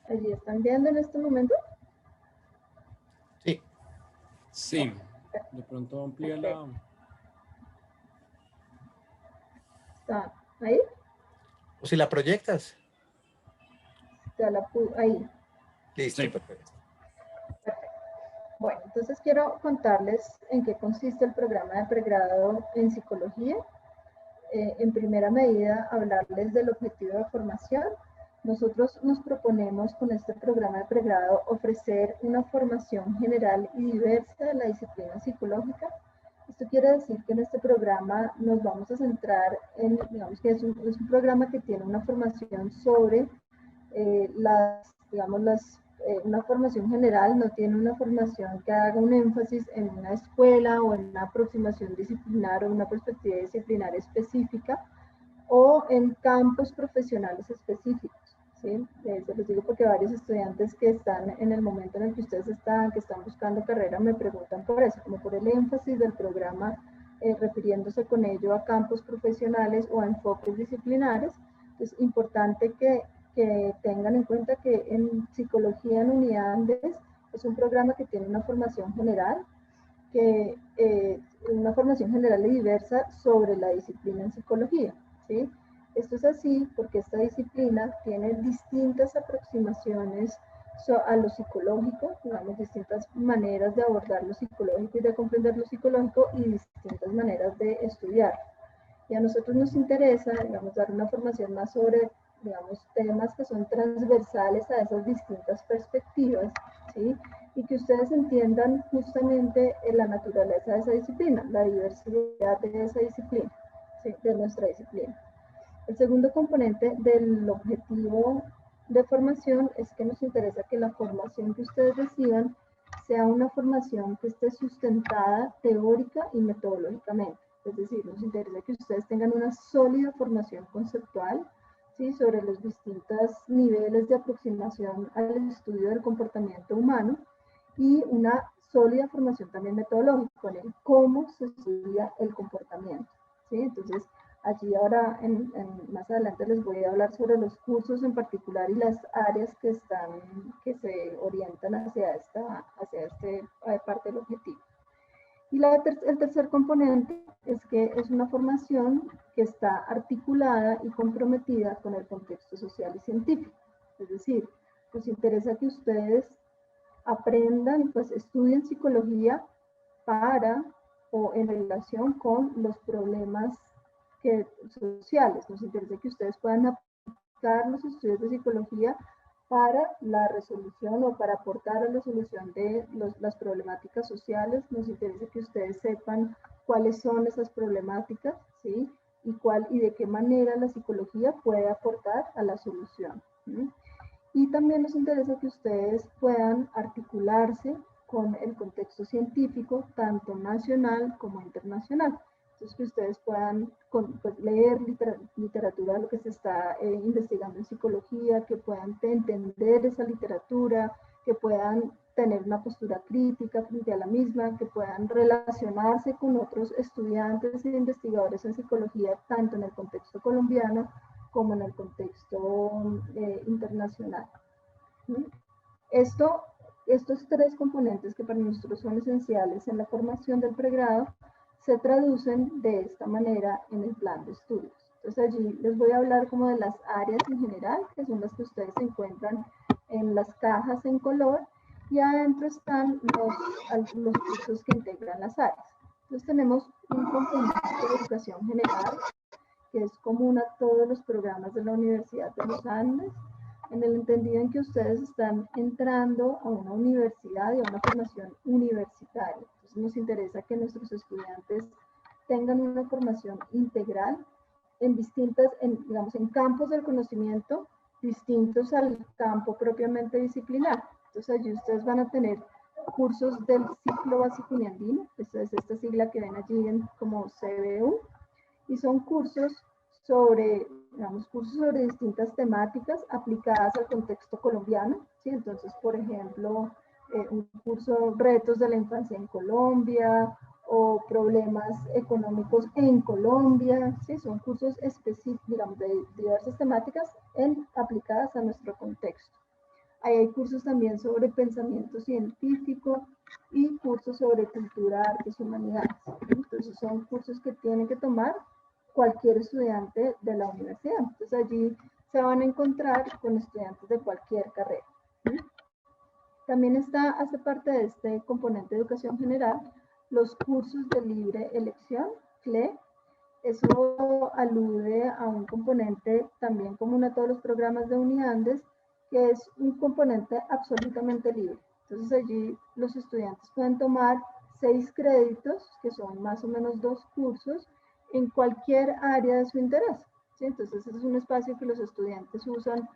¿Allí están viendo en este momento? Sí. Sí, de pronto amplía la... ¿Está ahí? O si la proyectas. Ya ahí. Listo, Sí. perfecto. Bueno, entonces quiero contarles en qué consiste el programa de pregrado en psicología. En primera medida, hablarles del objetivo de formación. Nosotros nos proponemos con este programa de pregrado ofrecer una formación general y diversa de la disciplina psicológica. Esto quiere decir que en este programa nos vamos a centrar en, digamos que es un programa que tiene una formación sobre una formación general, no tiene una formación que haga un énfasis en una escuela o en una aproximación disciplinar o una perspectiva disciplinar específica o en campos profesionales específicos. ¿Sí? Se los digo porque varios estudiantes que están en el momento en el que ustedes están, que están buscando carrera, me preguntan por eso, como por el énfasis del programa, refiriéndose con ello a campos profesionales o a enfoques disciplinares. Es importante que tengan en cuenta que en psicología en Unidad Andes es un programa que tiene una formación general, una formación general y diversa sobre la disciplina en psicología, ¿sí? Esto es así porque esta disciplina tiene distintas aproximaciones a lo psicológico, digamos, distintas maneras de abordar lo psicológico y de comprender lo psicológico y distintas maneras de estudiar. Y a nosotros nos interesa, digamos, dar una formación más sobre, digamos, temas que son transversales a esas distintas perspectivas, ¿sí? Y que ustedes entiendan justamente la naturaleza de esa disciplina, la diversidad de esa disciplina, ¿sí? De nuestra disciplina. El segundo componente del objetivo de formación es que nos interesa que la formación que ustedes reciban sea una formación que esté sustentada teórica y metodológicamente. Es decir, nos interesa que ustedes tengan una sólida formación conceptual, ¿sí?, sobre los distintos niveles de aproximación al estudio del comportamiento humano, y una sólida formación también metodológica en el cómo se estudia el comportamiento, ¿sí? Entonces, allí ahora, más adelante les voy a hablar sobre los cursos en particular y las áreas que se orientan hacia esta parte del objetivo. Y el tercer componente es que es una formación que está articulada y comprometida con el contexto social y científico. Es decir, nos interesa que ustedes aprendan, pues estudien psicología para o en relación con los problemas sociales. Nos interesa que ustedes puedan aplicar los estudios de psicología para la resolución o para aportar a la solución de las problemáticas sociales. Nos interesa que ustedes sepan cuáles son esas problemáticas, ¿sí?, y de qué manera la psicología puede aportar a la solución, ¿sí? Y también nos interesa que ustedes puedan articularse con el contexto científico, tanto nacional como internacional. Entonces, que ustedes puedan leer literatura, lo que se está investigando en psicología, que puedan entender esa literatura, que puedan tener una postura crítica frente a la misma, que puedan relacionarse con otros estudiantes e investigadores en psicología, tanto en el contexto colombiano como en el contexto internacional. Estos tres componentes que para nosotros son esenciales en la formación del pregrado se traducen de esta manera en el plan de estudios. Entonces allí les voy a hablar como de las áreas en general, que son las que ustedes encuentran en las cajas en color, y adentro están los cursos que integran las áreas. Entonces tenemos un componente de educación general, que es común a todos los programas de la Universidad de los Andes, en el entendido en que ustedes están entrando a una universidad y a una formación universitaria. Entonces nos interesa que nuestros estudiantes tengan una formación integral en en campos del conocimiento distintos al campo propiamente disciplinar. Entonces allí ustedes van a tener cursos del ciclo básico uniandino, esta es esta sigla que ven allí como CBU, y son cursos sobre distintas temáticas aplicadas al contexto colombiano, ¿sí? Entonces, por ejemplo, un curso Retos de la Infancia en Colombia o Problemas Económicos en Colombia, ¿sí? Son cursos específicos, digamos, de diversas temáticas aplicadas a nuestro contexto. Ahí hay cursos también sobre pensamiento científico y cursos sobre cultura, artes y humanidades. Entonces, son cursos que tienen que tomar cualquier estudiante de la universidad. Entonces allí se van a encontrar con estudiantes de cualquier carrera. También hace parte de este componente de educación general, los cursos de libre elección, CLE. Eso alude a un componente también común a todos los programas de Uniandes, que es un componente absolutamente libre. Entonces allí los estudiantes pueden tomar 6 créditos, que son más o menos 2 cursos, en cualquier área de su interés, ¿sí? Entonces ese es un espacio que los estudiantes usan,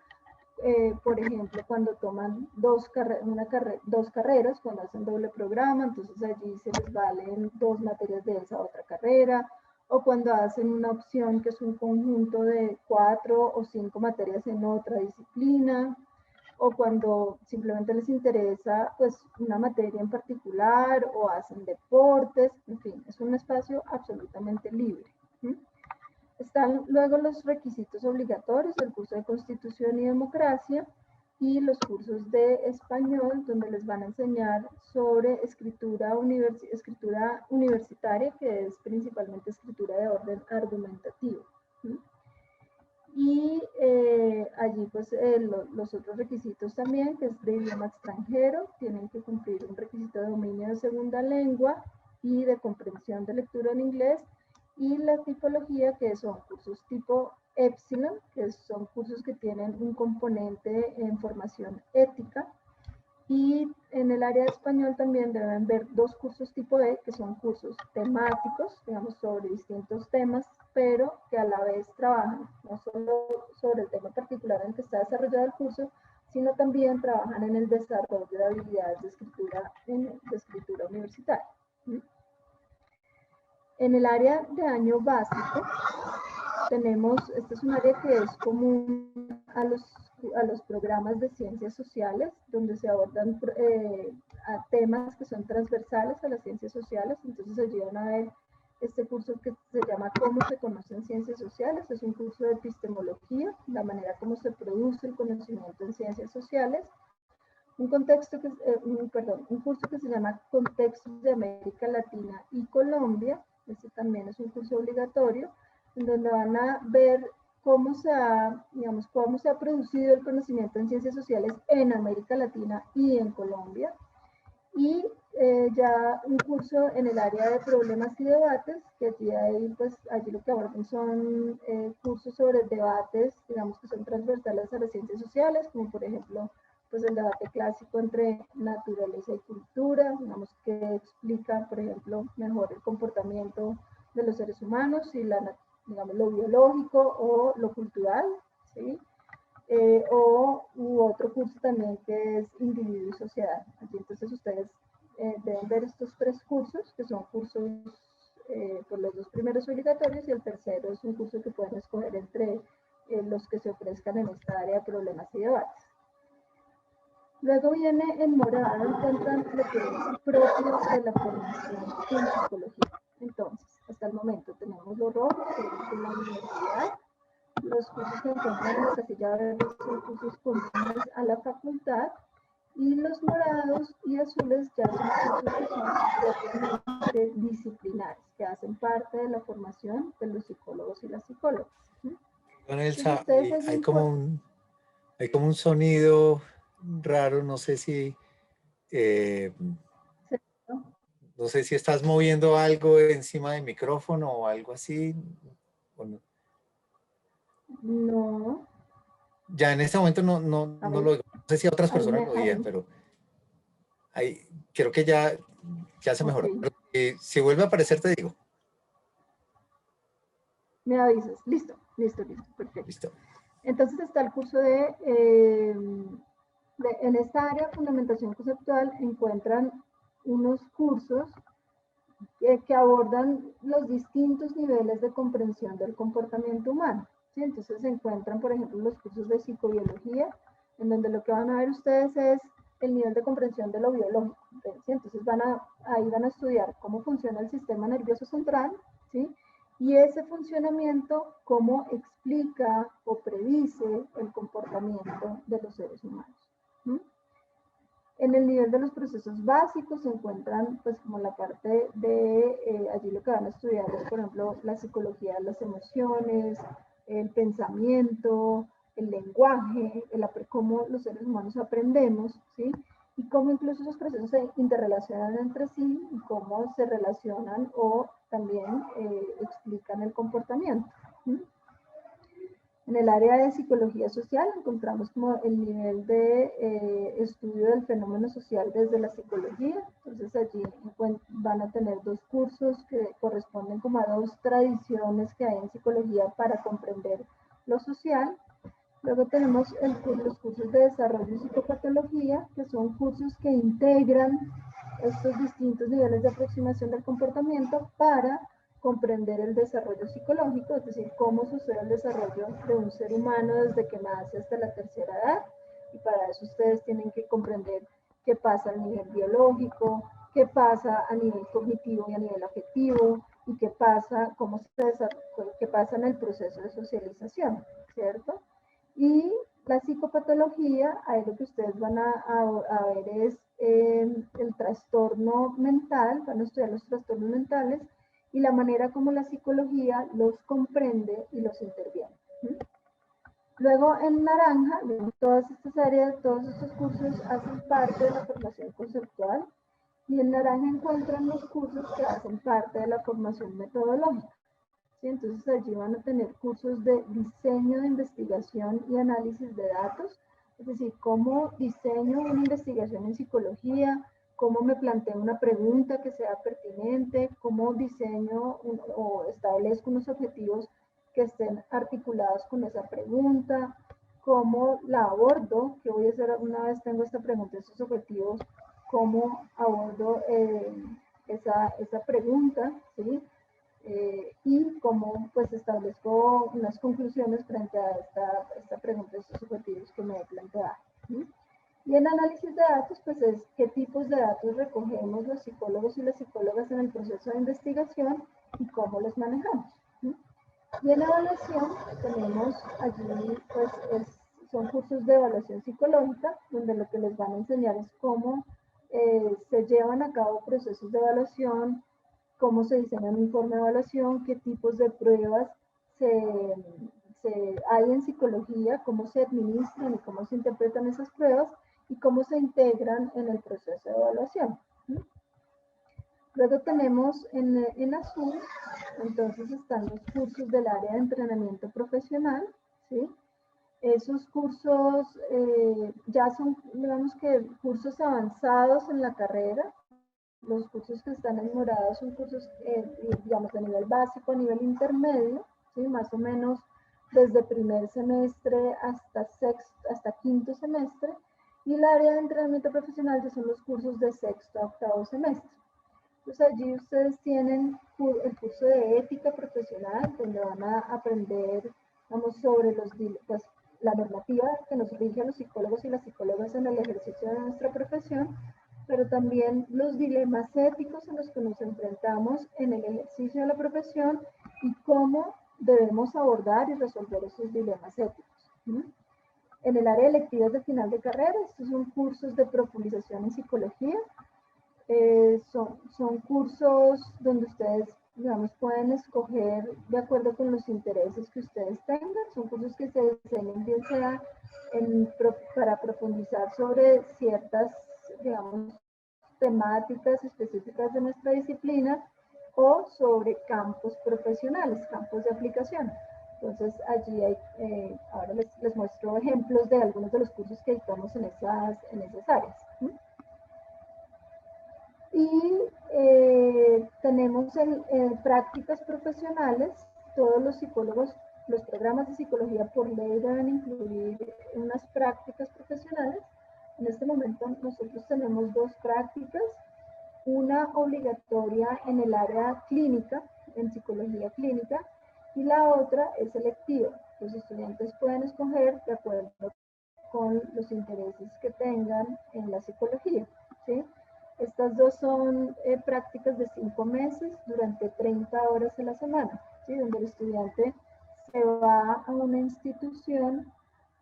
por ejemplo, cuando toman dos carreras, cuando hacen doble programa, entonces allí se les valen 2 materias de esa otra carrera, o cuando hacen una opción que es un conjunto de 4 o 5 materias en otra disciplina, o cuando simplemente les interesa pues una materia en particular o hacen deportes, en fin, es un espacio absolutamente libre. Están luego los requisitos obligatorios del curso de Constitución y Democracia y los cursos de español, donde les van a enseñar sobre escritura universitaria, que es principalmente escritura de orden argumentativo. Y allí pues los otros requisitos también, que es de idioma extranjero, tienen que cumplir un requisito de dominio de segunda lengua y de comprensión de lectura en inglés, y la tipología, que son cursos tipo Epsilon, que son cursos que tienen un componente en formación ética, Y en el área de español también deben ver dos cursos tipo E, que son cursos temáticos, digamos, sobre distintos temas, pero que a la vez trabajan no solo sobre el tema particular en que está desarrollado el curso, sino también trabajan en el desarrollo de habilidades de escritura universitaria. En el área de año básico, este es un área que es común a los programas de ciencias sociales, donde se abordan a temas que son transversales a las ciencias sociales. Entonces allí van a ver este curso que se llama ¿Cómo se conocen ciencias sociales? Es un curso de epistemología, la manera como se produce el conocimiento en ciencias sociales. Un curso que se llama Contextos de América Latina y Colombia. Este también es un curso obligatorio, en donde van a ver cómo se ha producido el conocimiento en ciencias sociales en América Latina y en Colombia. Y ya un curso en el área de problemas y debates, que allí lo que abordan son cursos sobre debates, digamos, que son transversales a las ciencias sociales, como por ejemplo, pues el debate clásico entre naturaleza y cultura, digamos, que explica, por ejemplo, mejor el comportamiento de los seres humanos y digamos, lo biológico o lo cultural, ¿sí? U otro curso también que es individuo y sociedad. Aquí entonces ustedes deben ver estos tres cursos, que son cursos por los dos primeros obligatorios, y el tercero es un curso que pueden escoger entre los que se ofrezcan en esta área de problemas y debates. Luego viene en morado, encuentran lo que es propio de la formación en psicología. Entonces, hasta el momento tenemos los rojos, que es de la universidad. Los cursos que encuentran en la casilla verde son cursos comunes a la facultad, y los morados y azules ya son cursos que son propiamente disciplinares, que hacen parte de la formación de los psicólogos y las psicólogas. Bueno, Elsa, hay como un sonido raro, no sé si no sé si estás moviendo algo encima del micrófono o algo así. ¿O no? No. Ya en este momento no lo oigo. No sé si otras personas lo oían, pero ahí creo que ya se mejoró. Okay. Pero, si vuelve a aparecer, te digo. Me avisas. Listo, perfecto. Listo. Entonces está el curso en esta área de fundamentación conceptual encuentran unos cursos que abordan los distintos niveles de comprensión del comportamiento humano. ¿Sí? Entonces se encuentran, por ejemplo, los cursos de psicobiología, en donde lo que van a ver ustedes es el nivel de comprensión de lo biológico. ¿Sí? Entonces ahí van a estudiar cómo funciona el sistema nervioso central, ¿sí? Y ese funcionamiento, cómo explica o predice el comportamiento de los seres humanos. ¿Sí? En el nivel de los procesos básicos se encuentran, pues, como la parte de, allí lo que van a estudiar es, por ejemplo, la psicología de las emociones, el pensamiento, el lenguaje, cómo los seres humanos aprendemos, ¿sí? Y cómo incluso esos procesos se interrelacionan entre sí y cómo se relacionan o también explican el comportamiento. ¿Sí? En el área de psicología social encontramos como el nivel de estudio del fenómeno social desde la psicología. Entonces allí van a tener dos cursos que corresponden como a dos tradiciones que hay en psicología para comprender lo social. Luego tenemos los cursos de desarrollo y psicopatología, que son cursos que integran estos distintos niveles de aproximación del comportamiento para comprender el desarrollo psicológico, es decir, cómo sucede el desarrollo de un ser humano desde que nace hasta la tercera edad. Y para eso ustedes tienen que comprender qué pasa a nivel biológico, qué pasa a nivel cognitivo y a nivel afectivo, y qué pasa en el proceso de socialización, ¿cierto? Y la psicopatología, ahí lo que ustedes van a ver es el trastorno mental, van a estudiar los trastornos mentales y la manera como la psicología los comprende y los interviene. Luego en naranja, todas estas áreas, todos estos cursos hacen parte de la formación conceptual, y en naranja encuentran los cursos que hacen parte de la formación metodológica. ¿Sí? Entonces allí van a tener cursos de diseño de investigación y análisis de datos, Es decir, cómo diseño una investigación en psicología, cómo me planteo una pregunta que sea pertinente, cómo diseño o establezco unos objetivos que estén articulados con esa pregunta, cómo la abordo, que voy a hacer una vez tengo esta pregunta, estos objetivos, cómo abordo esa pregunta, ¿sí? Y cómo pues establezco unas conclusiones frente a esta pregunta, estos objetivos que me he planteado, ¿sí? Y en análisis de datos, pues es qué tipos de datos recogemos los psicólogos y las psicólogas en el proceso de investigación y cómo los manejamos, ¿sí? Y en evaluación tenemos allí, pues son cursos de evaluación psicológica, donde lo que les van a enseñar es cómo se llevan a cabo procesos de evaluación, cómo se diseña un informe de evaluación, qué tipos de pruebas hay en psicología, cómo se administran y cómo se interpretan esas pruebas y cómo se integran en el proceso de evaluación. Luego tenemos en azul, entonces están los cursos del área de entrenamiento profesional, ¿sí? Esos cursos ya son, digamos que, cursos avanzados en la carrera. Los cursos que están en morado son cursos, digamos, de nivel básico a nivel intermedio, ¿sí? Más o menos desde primer semestre hasta quinto semestre. Y el área de entrenamiento profesional ya son los cursos de sexto a octavo semestre. Entonces allí ustedes tienen el curso de ética profesional, donde van a aprender, vamos, sobre pues, la normativa que nos rige a los psicólogos y las psicólogas en el ejercicio de nuestra profesión, pero también los dilemas éticos en los que nos enfrentamos en el ejercicio de la profesión y cómo debemos abordar y resolver esos dilemas éticos. En el área de electivas de final de carrera, estos son cursos de profundización en psicología. Son cursos donde ustedes, digamos, pueden escoger de acuerdo con los intereses que ustedes tengan. Son cursos que se diseñan bien sea para profundizar sobre ciertas, digamos, temáticas específicas de nuestra disciplina o sobre campos profesionales, campos de aplicación. Entonces allí ahora les muestro ejemplos de algunos de los cursos que dictamos en esas áreas. Y tenemos prácticas profesionales. Todos los psicólogos, los programas de psicología por ley deben incluir unas prácticas profesionales. En este momento nosotros tenemos dos prácticas, una obligatoria en el área clínica, en psicología clínica, y la otra es selectiva. Los estudiantes pueden escoger de acuerdo con los intereses que tengan en la psicología, ¿sí? Estas dos son prácticas de 5 meses durante 30 horas a la semana, ¿sí? Donde el estudiante se va a una institución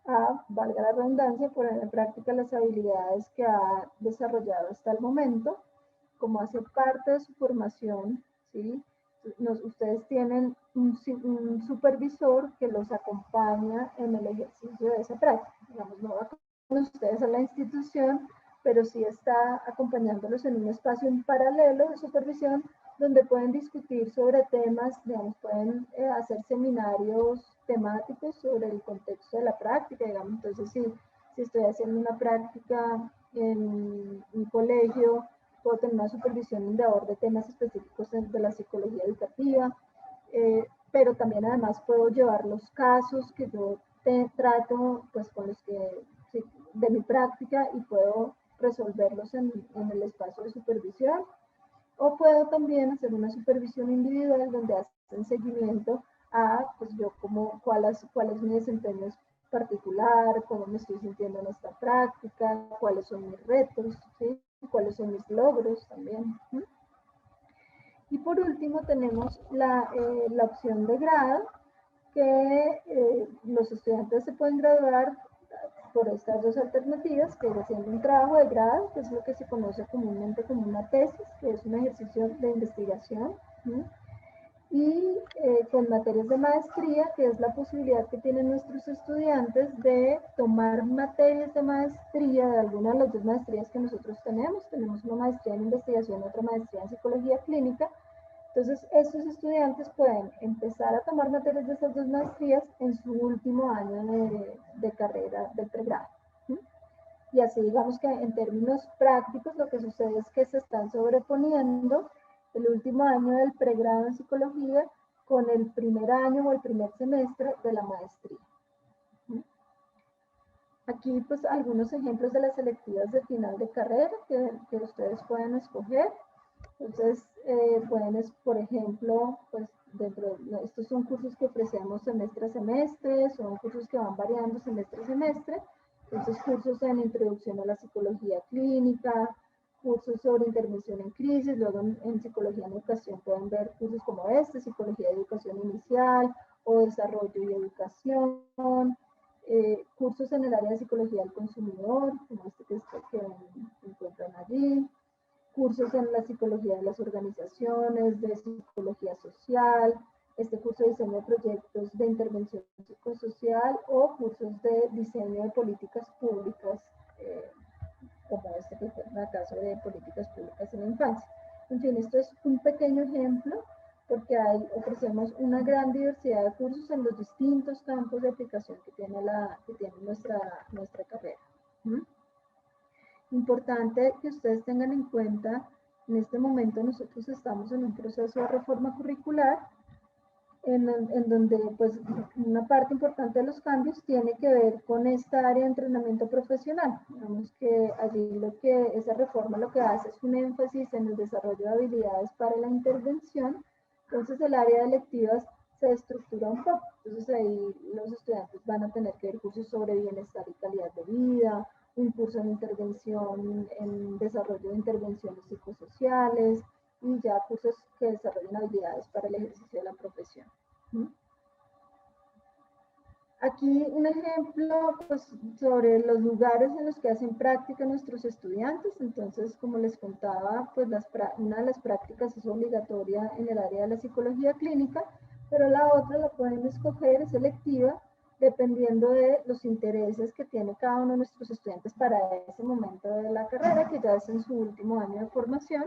a, valga la redundancia, poner en práctica las habilidades que ha desarrollado hasta el momento, como hace parte de su formación, ¿sí? Ustedes tienen un supervisor que los acompaña en el ejercicio de esa práctica. Digamos, no va con ustedes a la institución, pero sí está acompañándolos en un espacio en paralelo de supervisión donde pueden discutir sobre temas, digamos, pueden hacer seminarios temáticos sobre el contexto de la práctica, digamos. Entonces, si estoy haciendo una práctica en un colegio, puedo tener una supervisión de aborde temas específicos de la psicología educativa, pero también además puedo llevar los casos que yo trato, pues, con los que, sí, de mi práctica, y puedo resolverlos en el espacio de supervisión, o puedo también hacer una supervisión individual donde hacen seguimiento a, pues, yo cuál es mi desempeño particular, cómo me estoy sintiendo en esta práctica, cuáles son mis retos, ¿sí? Cuáles son mis logros también. Y por último tenemos la opción de grado, que los estudiantes se pueden graduar por estas dos alternativas, que es haciendo un trabajo de grado, que es lo que se conoce comúnmente como una tesis, que es un ejercicio de investigación, ¿sí? Y con materias de maestría, que es la posibilidad que tienen nuestros estudiantes de tomar materias de maestría de alguna de las dos maestrías que nosotros tenemos. Tenemos una maestría en investigación y otra maestría en psicología clínica. Entonces, estos estudiantes pueden empezar a tomar materias de estas dos maestrías en su último año de carrera del pregrado. ¿Sí? Y así digamos que en términos prácticos lo que sucede es que se están sobreponiendo el último año del pregrado en psicología con el primer año o el primer semestre de la maestría. Aquí pues algunos ejemplos de las selectivas de final de carrera que ustedes pueden escoger. Entonces pueden, por ejemplo, pues estos son cursos que ofrecemos semestre a semestre, son cursos que van variando semestre a semestre. Entonces cursos en introducción a la psicología clínica, cursos sobre intervención en crisis, luego en psicología en educación pueden ver cursos como este, psicología de educación inicial o desarrollo y educación, cursos en el área de psicología del consumidor, como este que encuentran allí, cursos en la psicología de las organizaciones, de psicología social, este curso de diseño de proyectos de intervención psicosocial o cursos de diseño de políticas públicas, como este que fue el caso de políticas públicas en la infancia. En fin, esto es un pequeño ejemplo porque ofrecemos una gran diversidad de cursos en los distintos campos de aplicación que tiene, nuestra carrera. Importante que ustedes tengan en cuenta, en este momento nosotros estamos en un proceso de reforma curricular en donde pues una parte importante de los cambios tiene que ver con esta área de entrenamiento profesional. Digamos que allí esa reforma lo que hace es un énfasis en el desarrollo de habilidades para la intervención. Entonces el área de electivas se estructura un poco. Entonces ahí los estudiantes van a tener que ver cursos sobre bienestar y calidad de vida, un curso en intervención, en desarrollo de intervenciones psicosociales, y ya cursos que desarrollen habilidades para el ejercicio de la profesión. Aquí un ejemplo pues, sobre los lugares en los que hacen práctica nuestros estudiantes. Entonces, como les contaba, pues una de las prácticas es obligatoria en el área de la psicología clínica, pero la otra la pueden escoger, es selectiva, dependiendo de los intereses que tiene cada uno de nuestros estudiantes para ese momento de la carrera, que ya es en su último año de formación.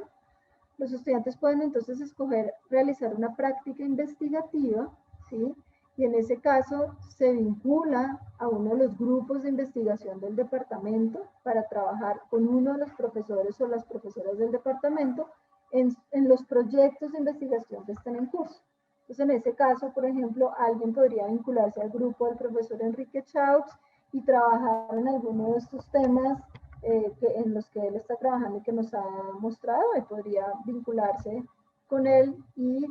Los estudiantes pueden entonces escoger realizar una práctica investigativa, ¿sí? Y en ese caso se vincula a uno de los grupos de investigación del departamento para trabajar con uno de los profesores o las profesoras del departamento en los proyectos de investigación que estén en curso. Entonces, en ese caso, por ejemplo, alguien podría vincularse al grupo del profesor Enrique Chaux y trabajar en alguno de estos temas en los que él está trabajando y que nos ha mostrado, y podría vincularse con él y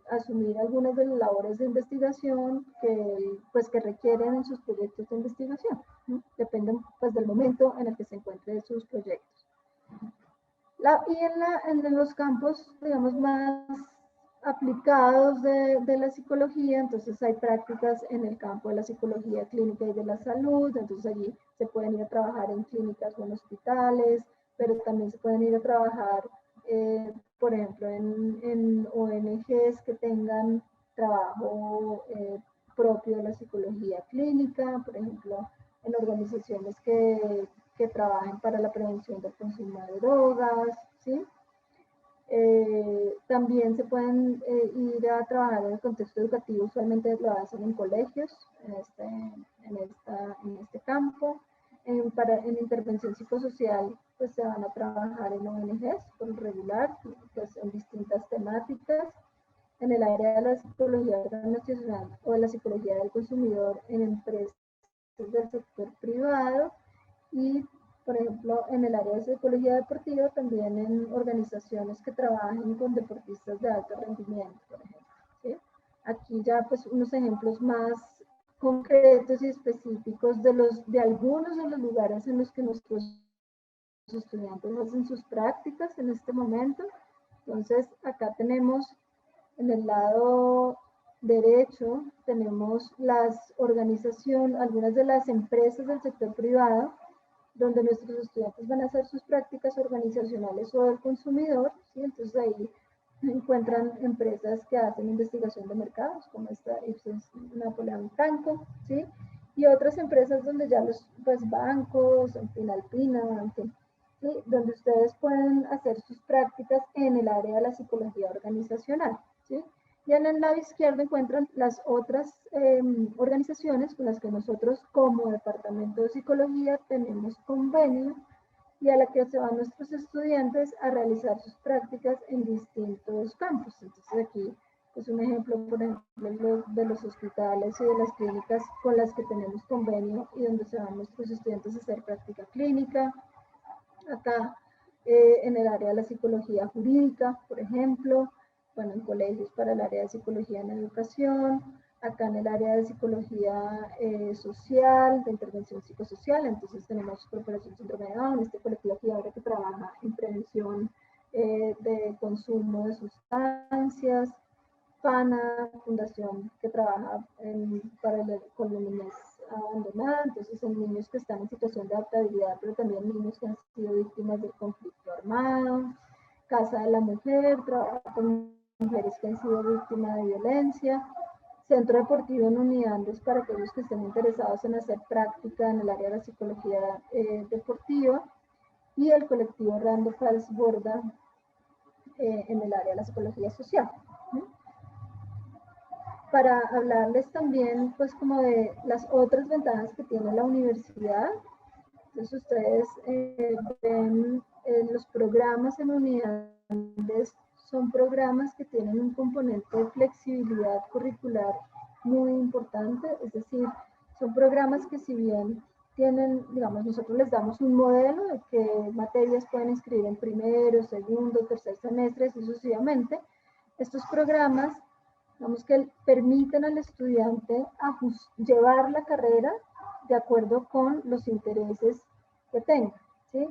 asumir algunas de las labores de investigación que requieren en sus proyectos de investigación. Dependen pues, del momento en el que se encuentren sus proyectos. En los campos, digamos, más aplicados de la psicología, entonces hay prácticas en el campo de la psicología clínica y de la salud, entonces allí se pueden ir a trabajar en clínicas o en hospitales, pero también se pueden ir a trabajar, por ejemplo, en ONGs que tengan trabajo propio de la psicología clínica, por ejemplo, en organizaciones que trabajen para la prevención del consumo de drogas, ¿sí? También se pueden ir a trabajar en el contexto educativo, usualmente lo hacen en colegios, en este campo. En intervención psicosocial, pues se van a trabajar en ONGs por regular, pues en distintas temáticas. En el área de la psicología organizacional o de la psicología del consumidor en empresas del sector privado, y por ejemplo, en el área de psicología deportiva, también en organizaciones que trabajen con deportistas de alto rendimiento, por ejemplo. ¿Sí? Aquí ya pues unos ejemplos más concretos y específicos de algunos de los lugares en los que nuestros estudiantes hacen sus prácticas en este momento. Entonces, acá tenemos en el lado derecho, tenemos las organizaciones, algunas de las empresas del sector privado, donde nuestros estudiantes van a hacer sus prácticas organizacionales o del consumidor, ¿sí? Entonces ahí encuentran empresas que hacen investigación de mercados, como esta Ipsos Napoleón Franco, ¿sí? Y otras empresas donde ya los bancos, en fin, Alpina, en fin, ¿sí? Donde ustedes pueden hacer sus prácticas en el área de la psicología organizacional, ¿sí? Y en el lado izquierdo encuentran las otras organizaciones con las que nosotros como Departamento de Psicología tenemos convenio y a la que se van nuestros estudiantes a realizar sus prácticas en distintos campos. Entonces aquí es un ejemplo, por ejemplo, de los hospitales y de las clínicas con las que tenemos convenio y donde se van nuestros estudiantes a hacer práctica clínica. Acá en el área de la psicología jurídica, por ejemplo, bueno, en colegios para el área de psicología en educación, acá en el área de psicología social, de intervención psicosocial, entonces tenemos Corporación Síndrome de Down, este colectivo aquí ahora que trabaja en prevención de consumo de sustancias, FANA, fundación que trabaja con la niñez abandonada, entonces en niños que están en situación de adaptabilidad, pero también niños que han sido víctimas del conflicto armado, Casa de la Mujer, trabaja con mujeres que han sido víctimas de violencia, Centro Deportivo en Unidades para aquellos que estén interesados en hacer práctica en el área de la psicología deportiva, y el colectivo Rando Fals Borda en el área de la psicología social. Para hablarles también, pues, como de las otras ventajas que tiene la universidad. Entonces, ustedes ven los programas en unidades, son programas que tienen un componente de flexibilidad curricular muy importante, es decir, son programas que si bien tienen, digamos, nosotros les damos un modelo de qué materias pueden inscribir en primero, segundo, tercer semestre, y sucesivamente, estos programas, digamos que permiten al estudiante llevar la carrera de acuerdo con los intereses que tenga, ¿sí?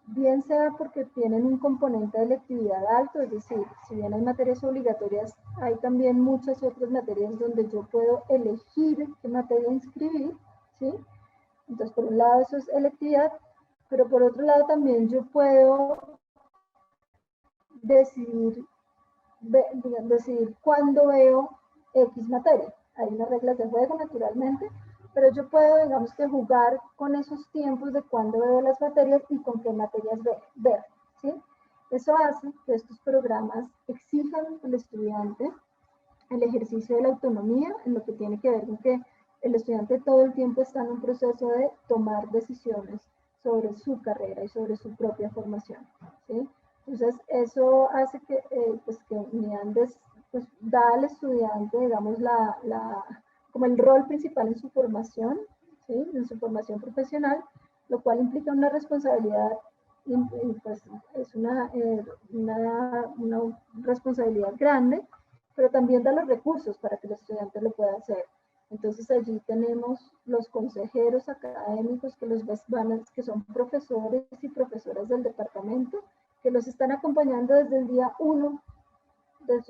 Bien sea porque tienen un componente de electividad alto, es decir, si bien hay materias obligatorias, hay también muchas otras materias donde yo puedo elegir qué materia inscribir, ¿sí? Entonces, por un lado eso es electividad, pero por otro lado también yo puedo decidir cuándo veo X materia. Hay unas reglas de juego, naturalmente, pero yo puedo, digamos que jugar con esos tiempos de cuándo veo las materias y con qué materias ver, ¿sí? Eso hace que estos programas exijan al estudiante el ejercicio de la autonomía en lo que tiene que ver con que el estudiante todo el tiempo está en un proceso de tomar decisiones sobre su carrera y sobre su propia formación, ¿sí? Entonces, eso hace que, pues, que Unidades pues, da al estudiante, digamos, como el rol principal en su formación, ¿sí? En su formación profesional, lo cual implica una responsabilidad, y pues, es una responsabilidad grande, pero también da los recursos para que el estudiante lo pueda hacer. Entonces allí tenemos los consejeros académicos que son profesores y profesoras del departamento, que los están acompañando desde el día 1 de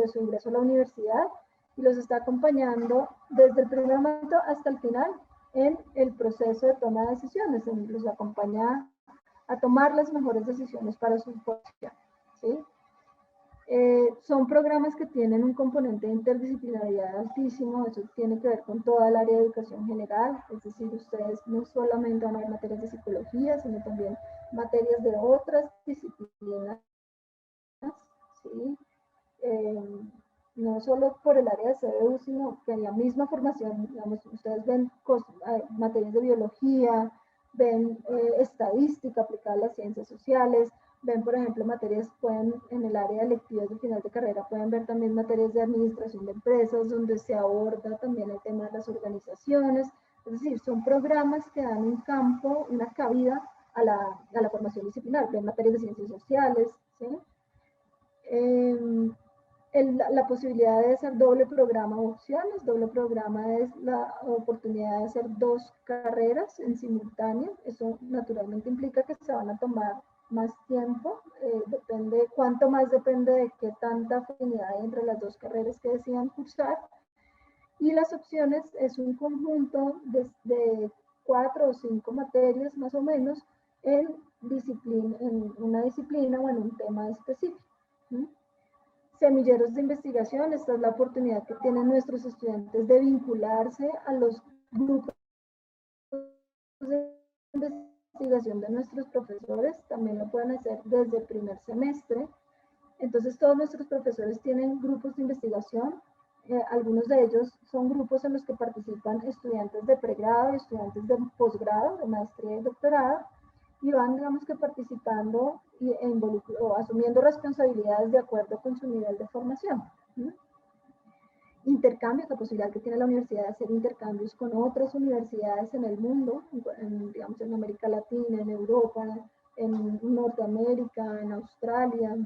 su ingreso a la universidad y los está acompañando desde el primer momento hasta el final en el proceso de toma de decisiones, los acompaña a tomar las mejores decisiones para su formación, ¿sí? Son programas que tienen un componente de interdisciplinaridad altísimo, eso tiene que ver con toda el área de educación general, es decir, ustedes no solamente van a ver materias de psicología, sino también materias de otras disciplinas, ¿sí? No solo por el área de CBU, sino que en la misma formación, digamos, ustedes ven materias de biología, ven estadística aplicada a las ciencias sociales, ven, por ejemplo, materias, en el área de electivas de final de carrera, pueden ver también materias de administración de empresas, donde se aborda también el tema de las organizaciones, es decir, son programas que dan un campo, una cabida a la formación disciplinar, ven materias de ciencias sociales, ¿sí? La posibilidad de hacer doble programa o opciones. Doble programa es la oportunidad de hacer 2 carreras en simultáneo. Eso naturalmente implica que se van a tomar más tiempo. Cuánto más depende de qué tanta afinidad hay entre las 2 carreras que decidan cursar. Y las opciones es un conjunto de 4 o 5 materias más o menos en una disciplina o en un tema específico. Semilleros de investigación, esta es la oportunidad que tienen nuestros estudiantes de vincularse a los grupos de investigación de nuestros profesores, también lo pueden hacer desde el primer semestre. Entonces todos nuestros profesores tienen grupos de investigación. Algunos de ellos son grupos en los que participan estudiantes de pregrado y estudiantes de posgrado, de maestría y doctorado, y van, digamos que participando o asumiendo responsabilidades de acuerdo con su nivel de formación. Intercambios, la posibilidad que tiene la universidad de hacer intercambios con otras universidades en el mundo, digamos en América Latina, en Europa, en Norteamérica, en Australia.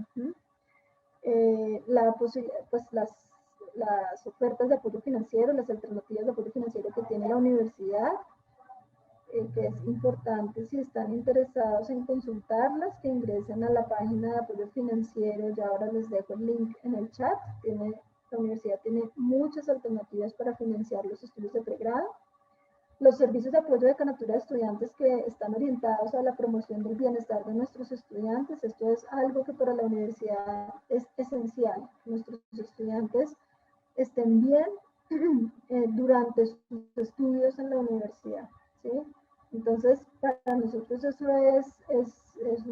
La posibilidad, pues las ofertas de apoyo financiero, las alternativas de apoyo financiero que tiene la universidad, que es importante si están interesados en consultarlas, que ingresen a la página de apoyo financiero. Ya ahora les dejo el link en el chat. La universidad tiene muchas alternativas para financiar los estudios de pregrado. Los servicios de apoyo de Decanatura de Estudiantes que están orientados a la promoción del bienestar de nuestros estudiantes. Esto es algo que para la universidad es esencial. Nuestros estudiantes estén bien durante sus estudios en la universidad, ¿sí? Entonces, para nosotros eso es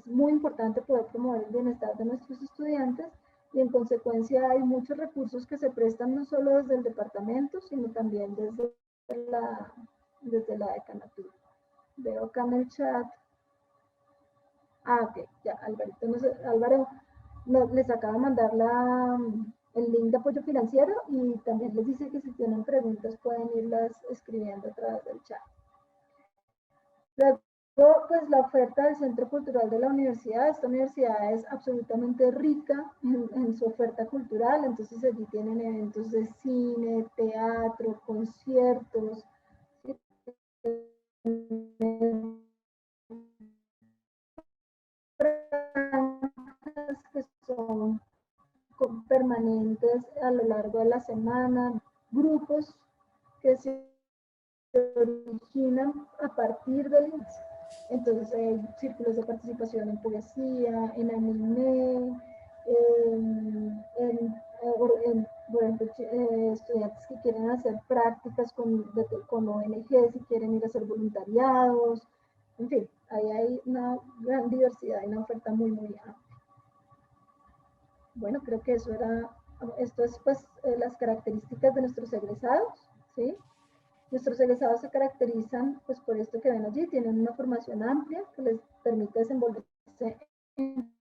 muy importante poder promover el bienestar de nuestros estudiantes, y en consecuencia hay muchos recursos que se prestan no solo desde el departamento, sino también desde la decanatura. Veo acá en el chat. Ok, ya, Alvarito, Álvaro les acaba de mandar el link de apoyo financiero, y también les dice que si tienen preguntas pueden irlas escribiendo a través del chat. Luego, pues la oferta del Centro Cultural de la universidad. Esta universidad es absolutamente rica en su oferta cultural. Entonces allí tienen eventos de cine, teatro, conciertos, que son permanentes a lo largo de la semana, grupos que se originan a partir del INSS. Entonces hay círculos de participación en poesía, en anime, por ejemplo, estudiantes que quieren hacer prácticas con ONG, si quieren ir a hacer voluntariados. En fin, ahí hay una gran diversidad y una oferta muy, muy amplia. Bueno, creo que esto es pues las características de nuestros egresados, ¿sí? Nuestros egresados se caracterizan pues por esto que ven allí. Tienen una formación amplia que les permite desenvolverse en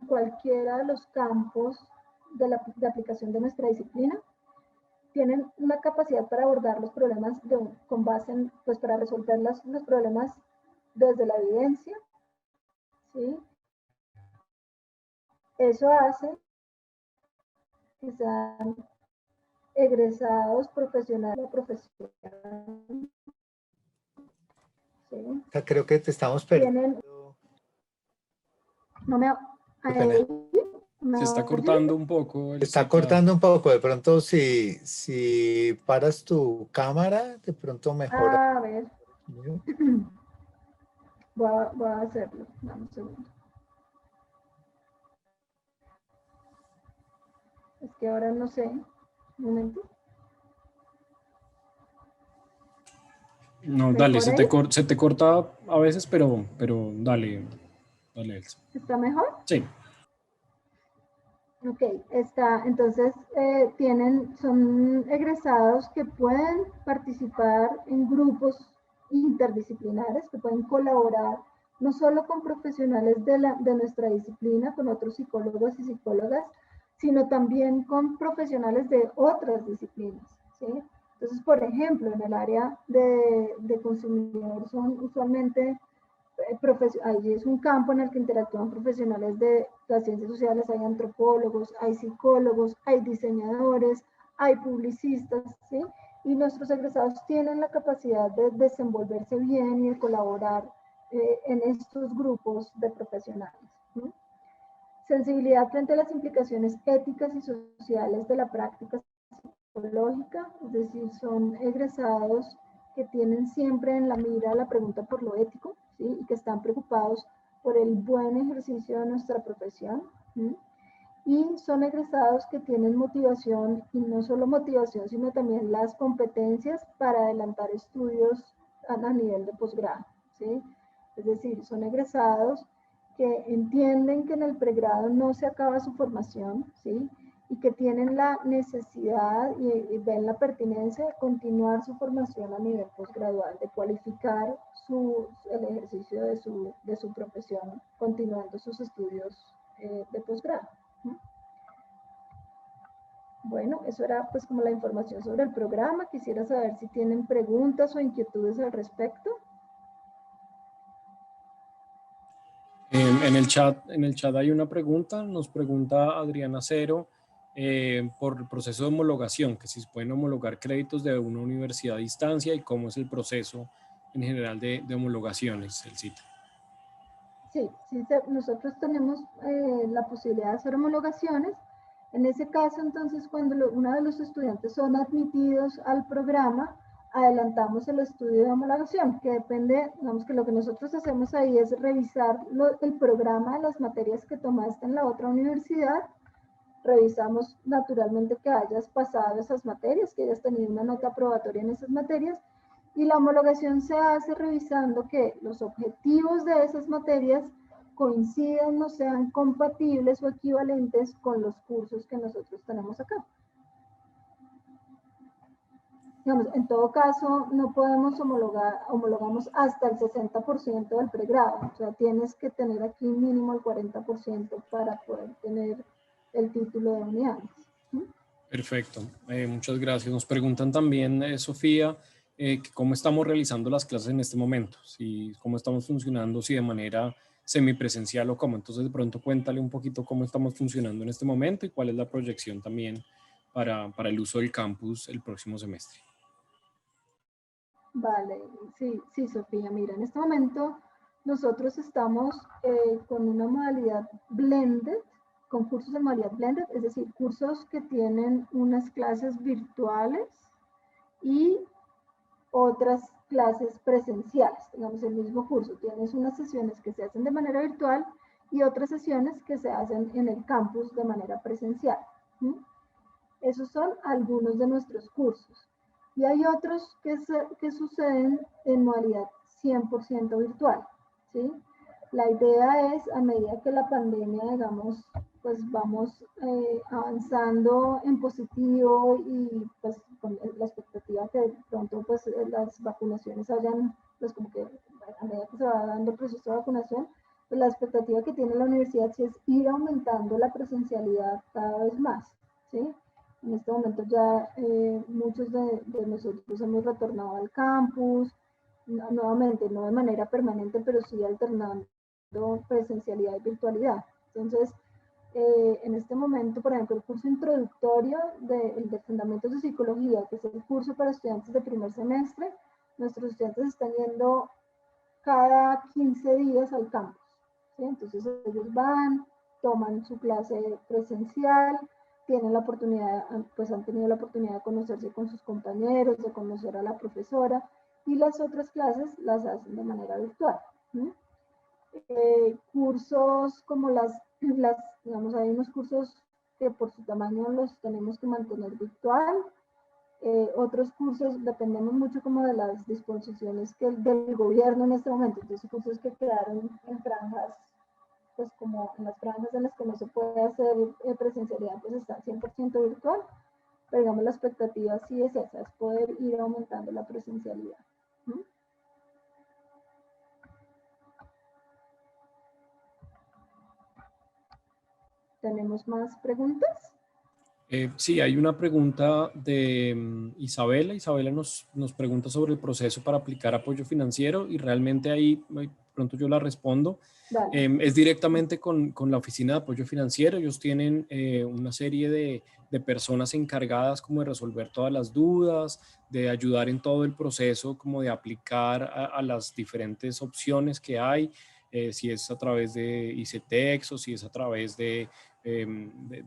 cualquiera de los campos de aplicación de nuestra disciplina. Tienen una capacidad para abordar los problemas con base en, pues para resolver los problemas desde la evidencia, ¿sí? Eso hace que sean egresados profesionales de la profesión. ¿Sí? Creo que te estamos perdiendo. No me... Se está cortando un poco. Se está cortando un poco. De pronto, si paras tu cámara, de pronto mejora. A ver. Voy a hacerlo. Dame un segundo. Es que ahora no sé. Un momento. No, dale, se te corta a veces, pero dale, Elsa. ¿Está mejor? Sí. Ok, entonces son egresados que pueden participar en grupos interdisciplinares, que pueden colaborar no solo con profesionales de nuestra disciplina, con otros psicólogos y psicólogas, sino también con profesionales de otras disciplinas, ¿sí? Entonces, por ejemplo, en el área de consumidor son usualmente ahí es un campo en el que interactúan profesionales de las ciencias sociales. Hay antropólogos, hay psicólogos, hay diseñadores, hay publicistas, ¿sí? Y nuestros egresados tienen la capacidad de desenvolverse bien y de colaborar en estos grupos de profesionales, ¿sí? Sensibilidad frente a las implicaciones éticas y sociales de la práctica psicológica, es decir, son egresados que tienen siempre en la mira la pregunta por lo ético, ¿sí? Y que están preocupados por el buen ejercicio de nuestra profesión, ¿sí? Y son egresados que tienen motivación, y no solo motivación, sino también las competencias para adelantar estudios a nivel de posgrado, ¿sí? Es decir, son egresados que entienden que en el pregrado no se acaba su formación, ¿sí? Y que tienen la necesidad y ven la pertinencia de continuar su formación a nivel posgradual, de cualificar el ejercicio de su profesión, continuando sus estudios de posgrado. Bueno, eso era pues como la información sobre el programa. Quisiera saber si tienen preguntas o inquietudes al respecto. En el chat hay una pregunta, nos pregunta Adriana Cero por el proceso de homologación, que si se pueden homologar créditos de una universidad a distancia y cómo es el proceso en general de homologaciones, el CIT. Sí, nosotros tenemos la posibilidad de hacer homologaciones. En ese caso, entonces, cuando uno de los estudiantes son admitidos al programa, adelantamos el estudio de homologación, que depende, digamos que lo que nosotros hacemos ahí es revisar el programa de las materias que tomaste en la otra universidad. Revisamos naturalmente que hayas pasado esas materias, que hayas tenido una nota probatoria en esas materias, y la homologación se hace revisando que los objetivos de esas materias coincidan, no sean compatibles o equivalentes con los cursos que nosotros tenemos acá. Digamos, en todo caso, no podemos homologamos hasta el 60% del pregrado. O sea, tienes que tener aquí mínimo el 40% para poder tener el título de unidades. Perfecto, muchas gracias. Nos preguntan también, Sofía, cómo estamos realizando las clases en este momento, cómo estamos funcionando, si de manera semipresencial o cómo. Entonces, de pronto, cuéntale un poquito cómo estamos funcionando en este momento y cuál es la proyección también para el uso del campus el próximo semestre. Vale, sí, Sofía, mira, en este momento nosotros estamos con una modalidad blended, con cursos de modalidad blended, es decir, cursos que tienen unas clases virtuales y otras clases presenciales. Digamos, el mismo curso, tienes unas sesiones que se hacen de manera virtual y otras sesiones que se hacen en el campus de manera presencial. Esos son algunos de nuestros cursos. Y hay otros que suceden en modalidad 100% virtual, ¿sí? La idea es, a medida que la pandemia, digamos, pues vamos avanzando en positivo y pues con la expectativa que de pronto pues las vacunaciones hayan, pues como que a medida que se va dando el proceso de vacunación, pues la expectativa que tiene la universidad sí es ir aumentando la presencialidad cada vez más, ¿sí? En este momento ya muchos de nosotros hemos retornado al campus, nuevamente, no de manera permanente, pero sí alternando presencialidad y virtualidad. Entonces, en este momento, por ejemplo, el curso introductorio de Fundamentos de Psicología, que es el curso para estudiantes de primer semestre, nuestros estudiantes están yendo cada 15 días al campus, ¿sí? Entonces ellos van, toman su clase presencial, tienen la oportunidad, pues han tenido la oportunidad de conocerse con sus compañeros, de conocer a la profesora, y las otras clases las hacen de manera virtual. Cursos como digamos, hay unos cursos que por su tamaño los tenemos que mantener virtual. Otros cursos dependemos mucho como de las disposiciones del gobierno en este momento. Entonces, cursos que quedaron en franjas, pues como en las franjas en las que no se puede hacer presencialidad, pues están 100% virtual. Pero digamos, la expectativa sí es esa, es poder ir aumentando la presencialidad. ¿Tenemos más preguntas? Sí, hay una pregunta de Isabela. Isabela nos pregunta sobre el proceso para aplicar apoyo financiero y realmente ahí pronto yo la respondo. Es directamente con la Oficina de Apoyo Financiero. Ellos tienen una serie de personas encargadas como de resolver todas las dudas, de ayudar en todo el proceso, como de aplicar a las diferentes opciones que hay, si es a través de ICETEX o si es a través de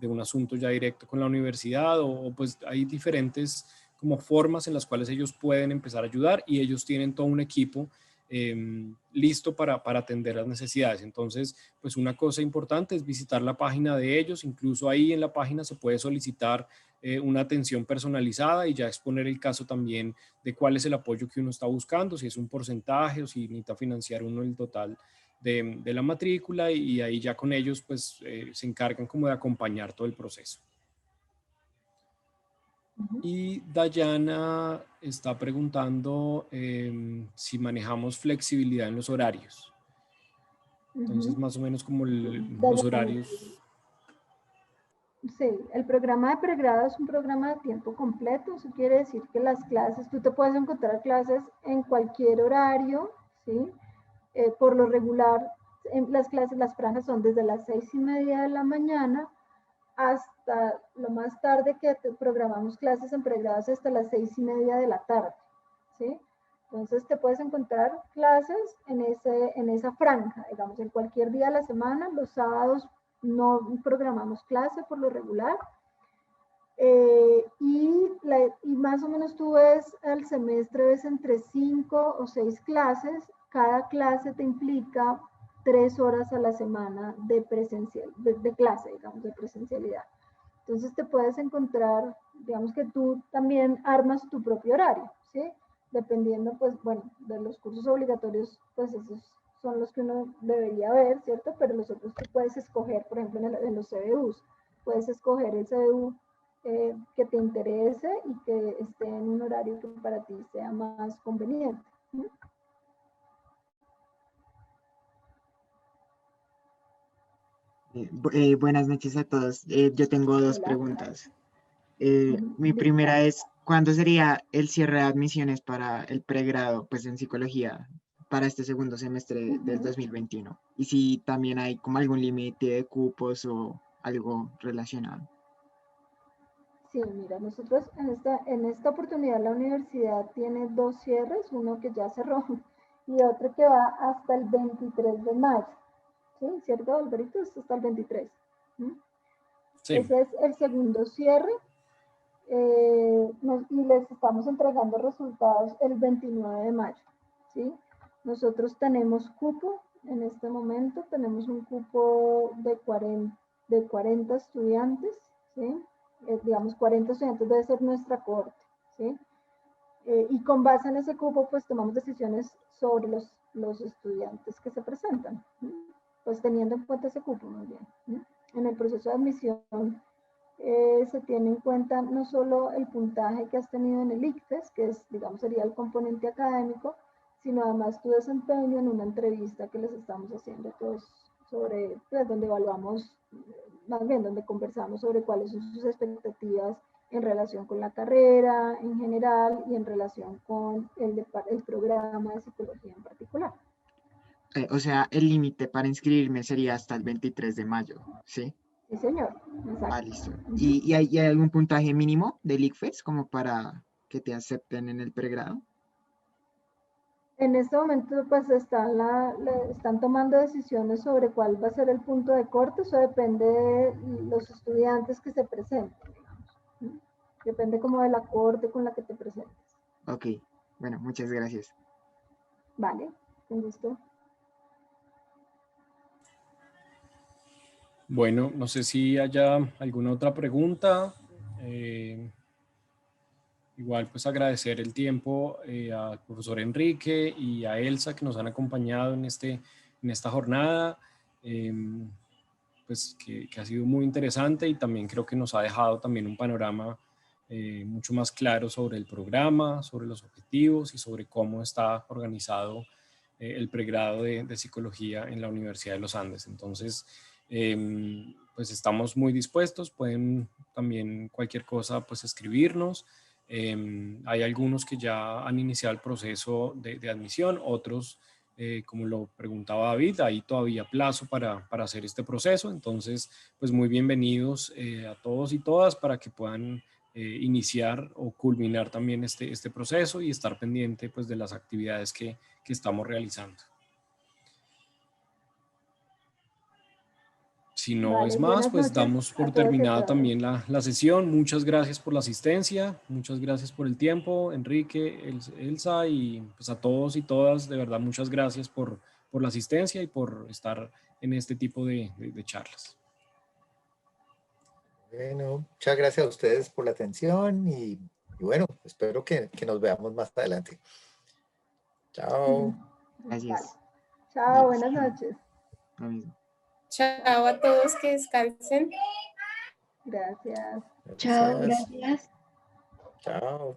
un asunto ya directo con la universidad o pues hay diferentes como formas en las cuales ellos pueden empezar a ayudar y ellos tienen todo un equipo listo para atender las necesidades. Entonces, pues una cosa importante es visitar la página de ellos, incluso ahí en la página se puede solicitar una atención personalizada y ya exponer el caso también de cuál es el apoyo que uno está buscando, si es un porcentaje o si necesita financiar uno el total de la matrícula y ahí ya con ellos pues se encargan como de acompañar todo el proceso. Y Dayana está preguntando si manejamos flexibilidad en los horarios. Entonces, más o menos como los horarios. Sí, el programa de pregrado es un programa de tiempo completo. Eso quiere decir que las clases, tú te puedes encontrar clases en cualquier horario, ¿sí? Por lo regular, las clases, las franjas son desde las 6:30 de la mañana hasta lo más tarde que programamos clases en pregrados hasta las 6:30 de la tarde, ¿sí? Entonces te puedes encontrar clases en esa franja, digamos, en cualquier día de la semana. Los sábados no programamos clase por lo regular. Y más o menos tú ves al semestre, ves entre 5 o 6 clases. Cada clase te implica 3 horas a la semana de clase, digamos, de presencialidad. Entonces te puedes encontrar, digamos que tú también armas tu propio horario, ¿sí? Dependiendo, pues, bueno, de los cursos obligatorios, pues esos son los que uno debería ver, ¿cierto? Pero los otros tú puedes escoger, por ejemplo, en los CBUs, puedes escoger el CBU que te interese y que esté en un horario que para ti sea más conveniente, ¿sí? Buenas noches a todos. Yo tengo dos Hola. preguntas. Mi primera es, ¿cuándo sería el cierre de admisiones para el pregrado, pues en psicología, para este segundo semestre del 2021? Y si también hay como algún límite de cupos o algo relacionado. Sí, mira, nosotros en esta oportunidad la universidad tiene 2 cierres, uno que ya cerró y otro que va hasta el 23 de mayo. ¿Sí? ¿Cierto, Alberito? Esto hasta el 23. Sí. Ese es el segundo cierre y les estamos entregando resultados el 29 de mayo. ¿Sí? Nosotros tenemos cupo en este momento, tenemos un cupo de 40 estudiantes, ¿sí? Digamos 40 estudiantes debe ser nuestra cohorte, ¿sí? Y con base en ese cupo pues tomamos decisiones sobre los estudiantes que se presentan, ¿sí? Pues teniendo en cuenta ese cupo, muy bien, ¿sí? En el proceso de admisión se tiene en cuenta no solo el puntaje que has tenido en el ICFES, que es, digamos, sería el componente académico, sino además tu desempeño en una entrevista que les estamos haciendo todos sobre, pues, donde evaluamos, más bien donde conversamos sobre cuáles son sus expectativas en relación con la carrera en general y en relación con el programa de psicología en particular. O sea, el límite para inscribirme sería hasta el 23 de mayo, ¿sí? Sí, señor. Exacto. Ah, listo. ¿Y hay algún puntaje mínimo del ICFES como para que te acepten en el pregrado? En este momento pues están tomando decisiones sobre cuál va a ser el punto de corte. Eso depende de los estudiantes que se presenten, digamos. Depende como de la corte con la que te presentes. Ok, bueno, muchas gracias. Vale, con gusto. Bueno, no sé si haya alguna otra pregunta. Igual pues agradecer el tiempo al profesor Enrique y a Elsa que nos han acompañado en esta jornada, pues que ha sido muy interesante y también creo que nos ha dejado también un panorama mucho más claro sobre el programa, sobre los objetivos y sobre cómo está organizado el pregrado de psicología en la Universidad de los Andes. Entonces, pues estamos muy dispuestos, pueden también cualquier cosa pues escribirnos. Hay algunos que ya han iniciado el proceso de admisión, otros, como lo preguntaba David, hay todavía plazo para hacer este proceso, entonces pues muy bienvenidos a todos y todas para que puedan iniciar o culminar también este proceso y estar pendiente pues de las actividades que estamos realizando. Si no Vale, es más, pues noches damos por terminada también la sesión. Muchas gracias por la asistencia, muchas gracias por el tiempo, Enrique, Elsa, y pues a todos y todas, de verdad, muchas gracias por la asistencia y por estar en este tipo de charlas. Bueno, muchas gracias a ustedes por la atención y bueno, espero que nos veamos más adelante. Chao. Gracias. Vale. Chao, buenas noches. Lo mismo. Chao a todos, que descansen. Gracias. Chao, Gracias. gracias. Chao.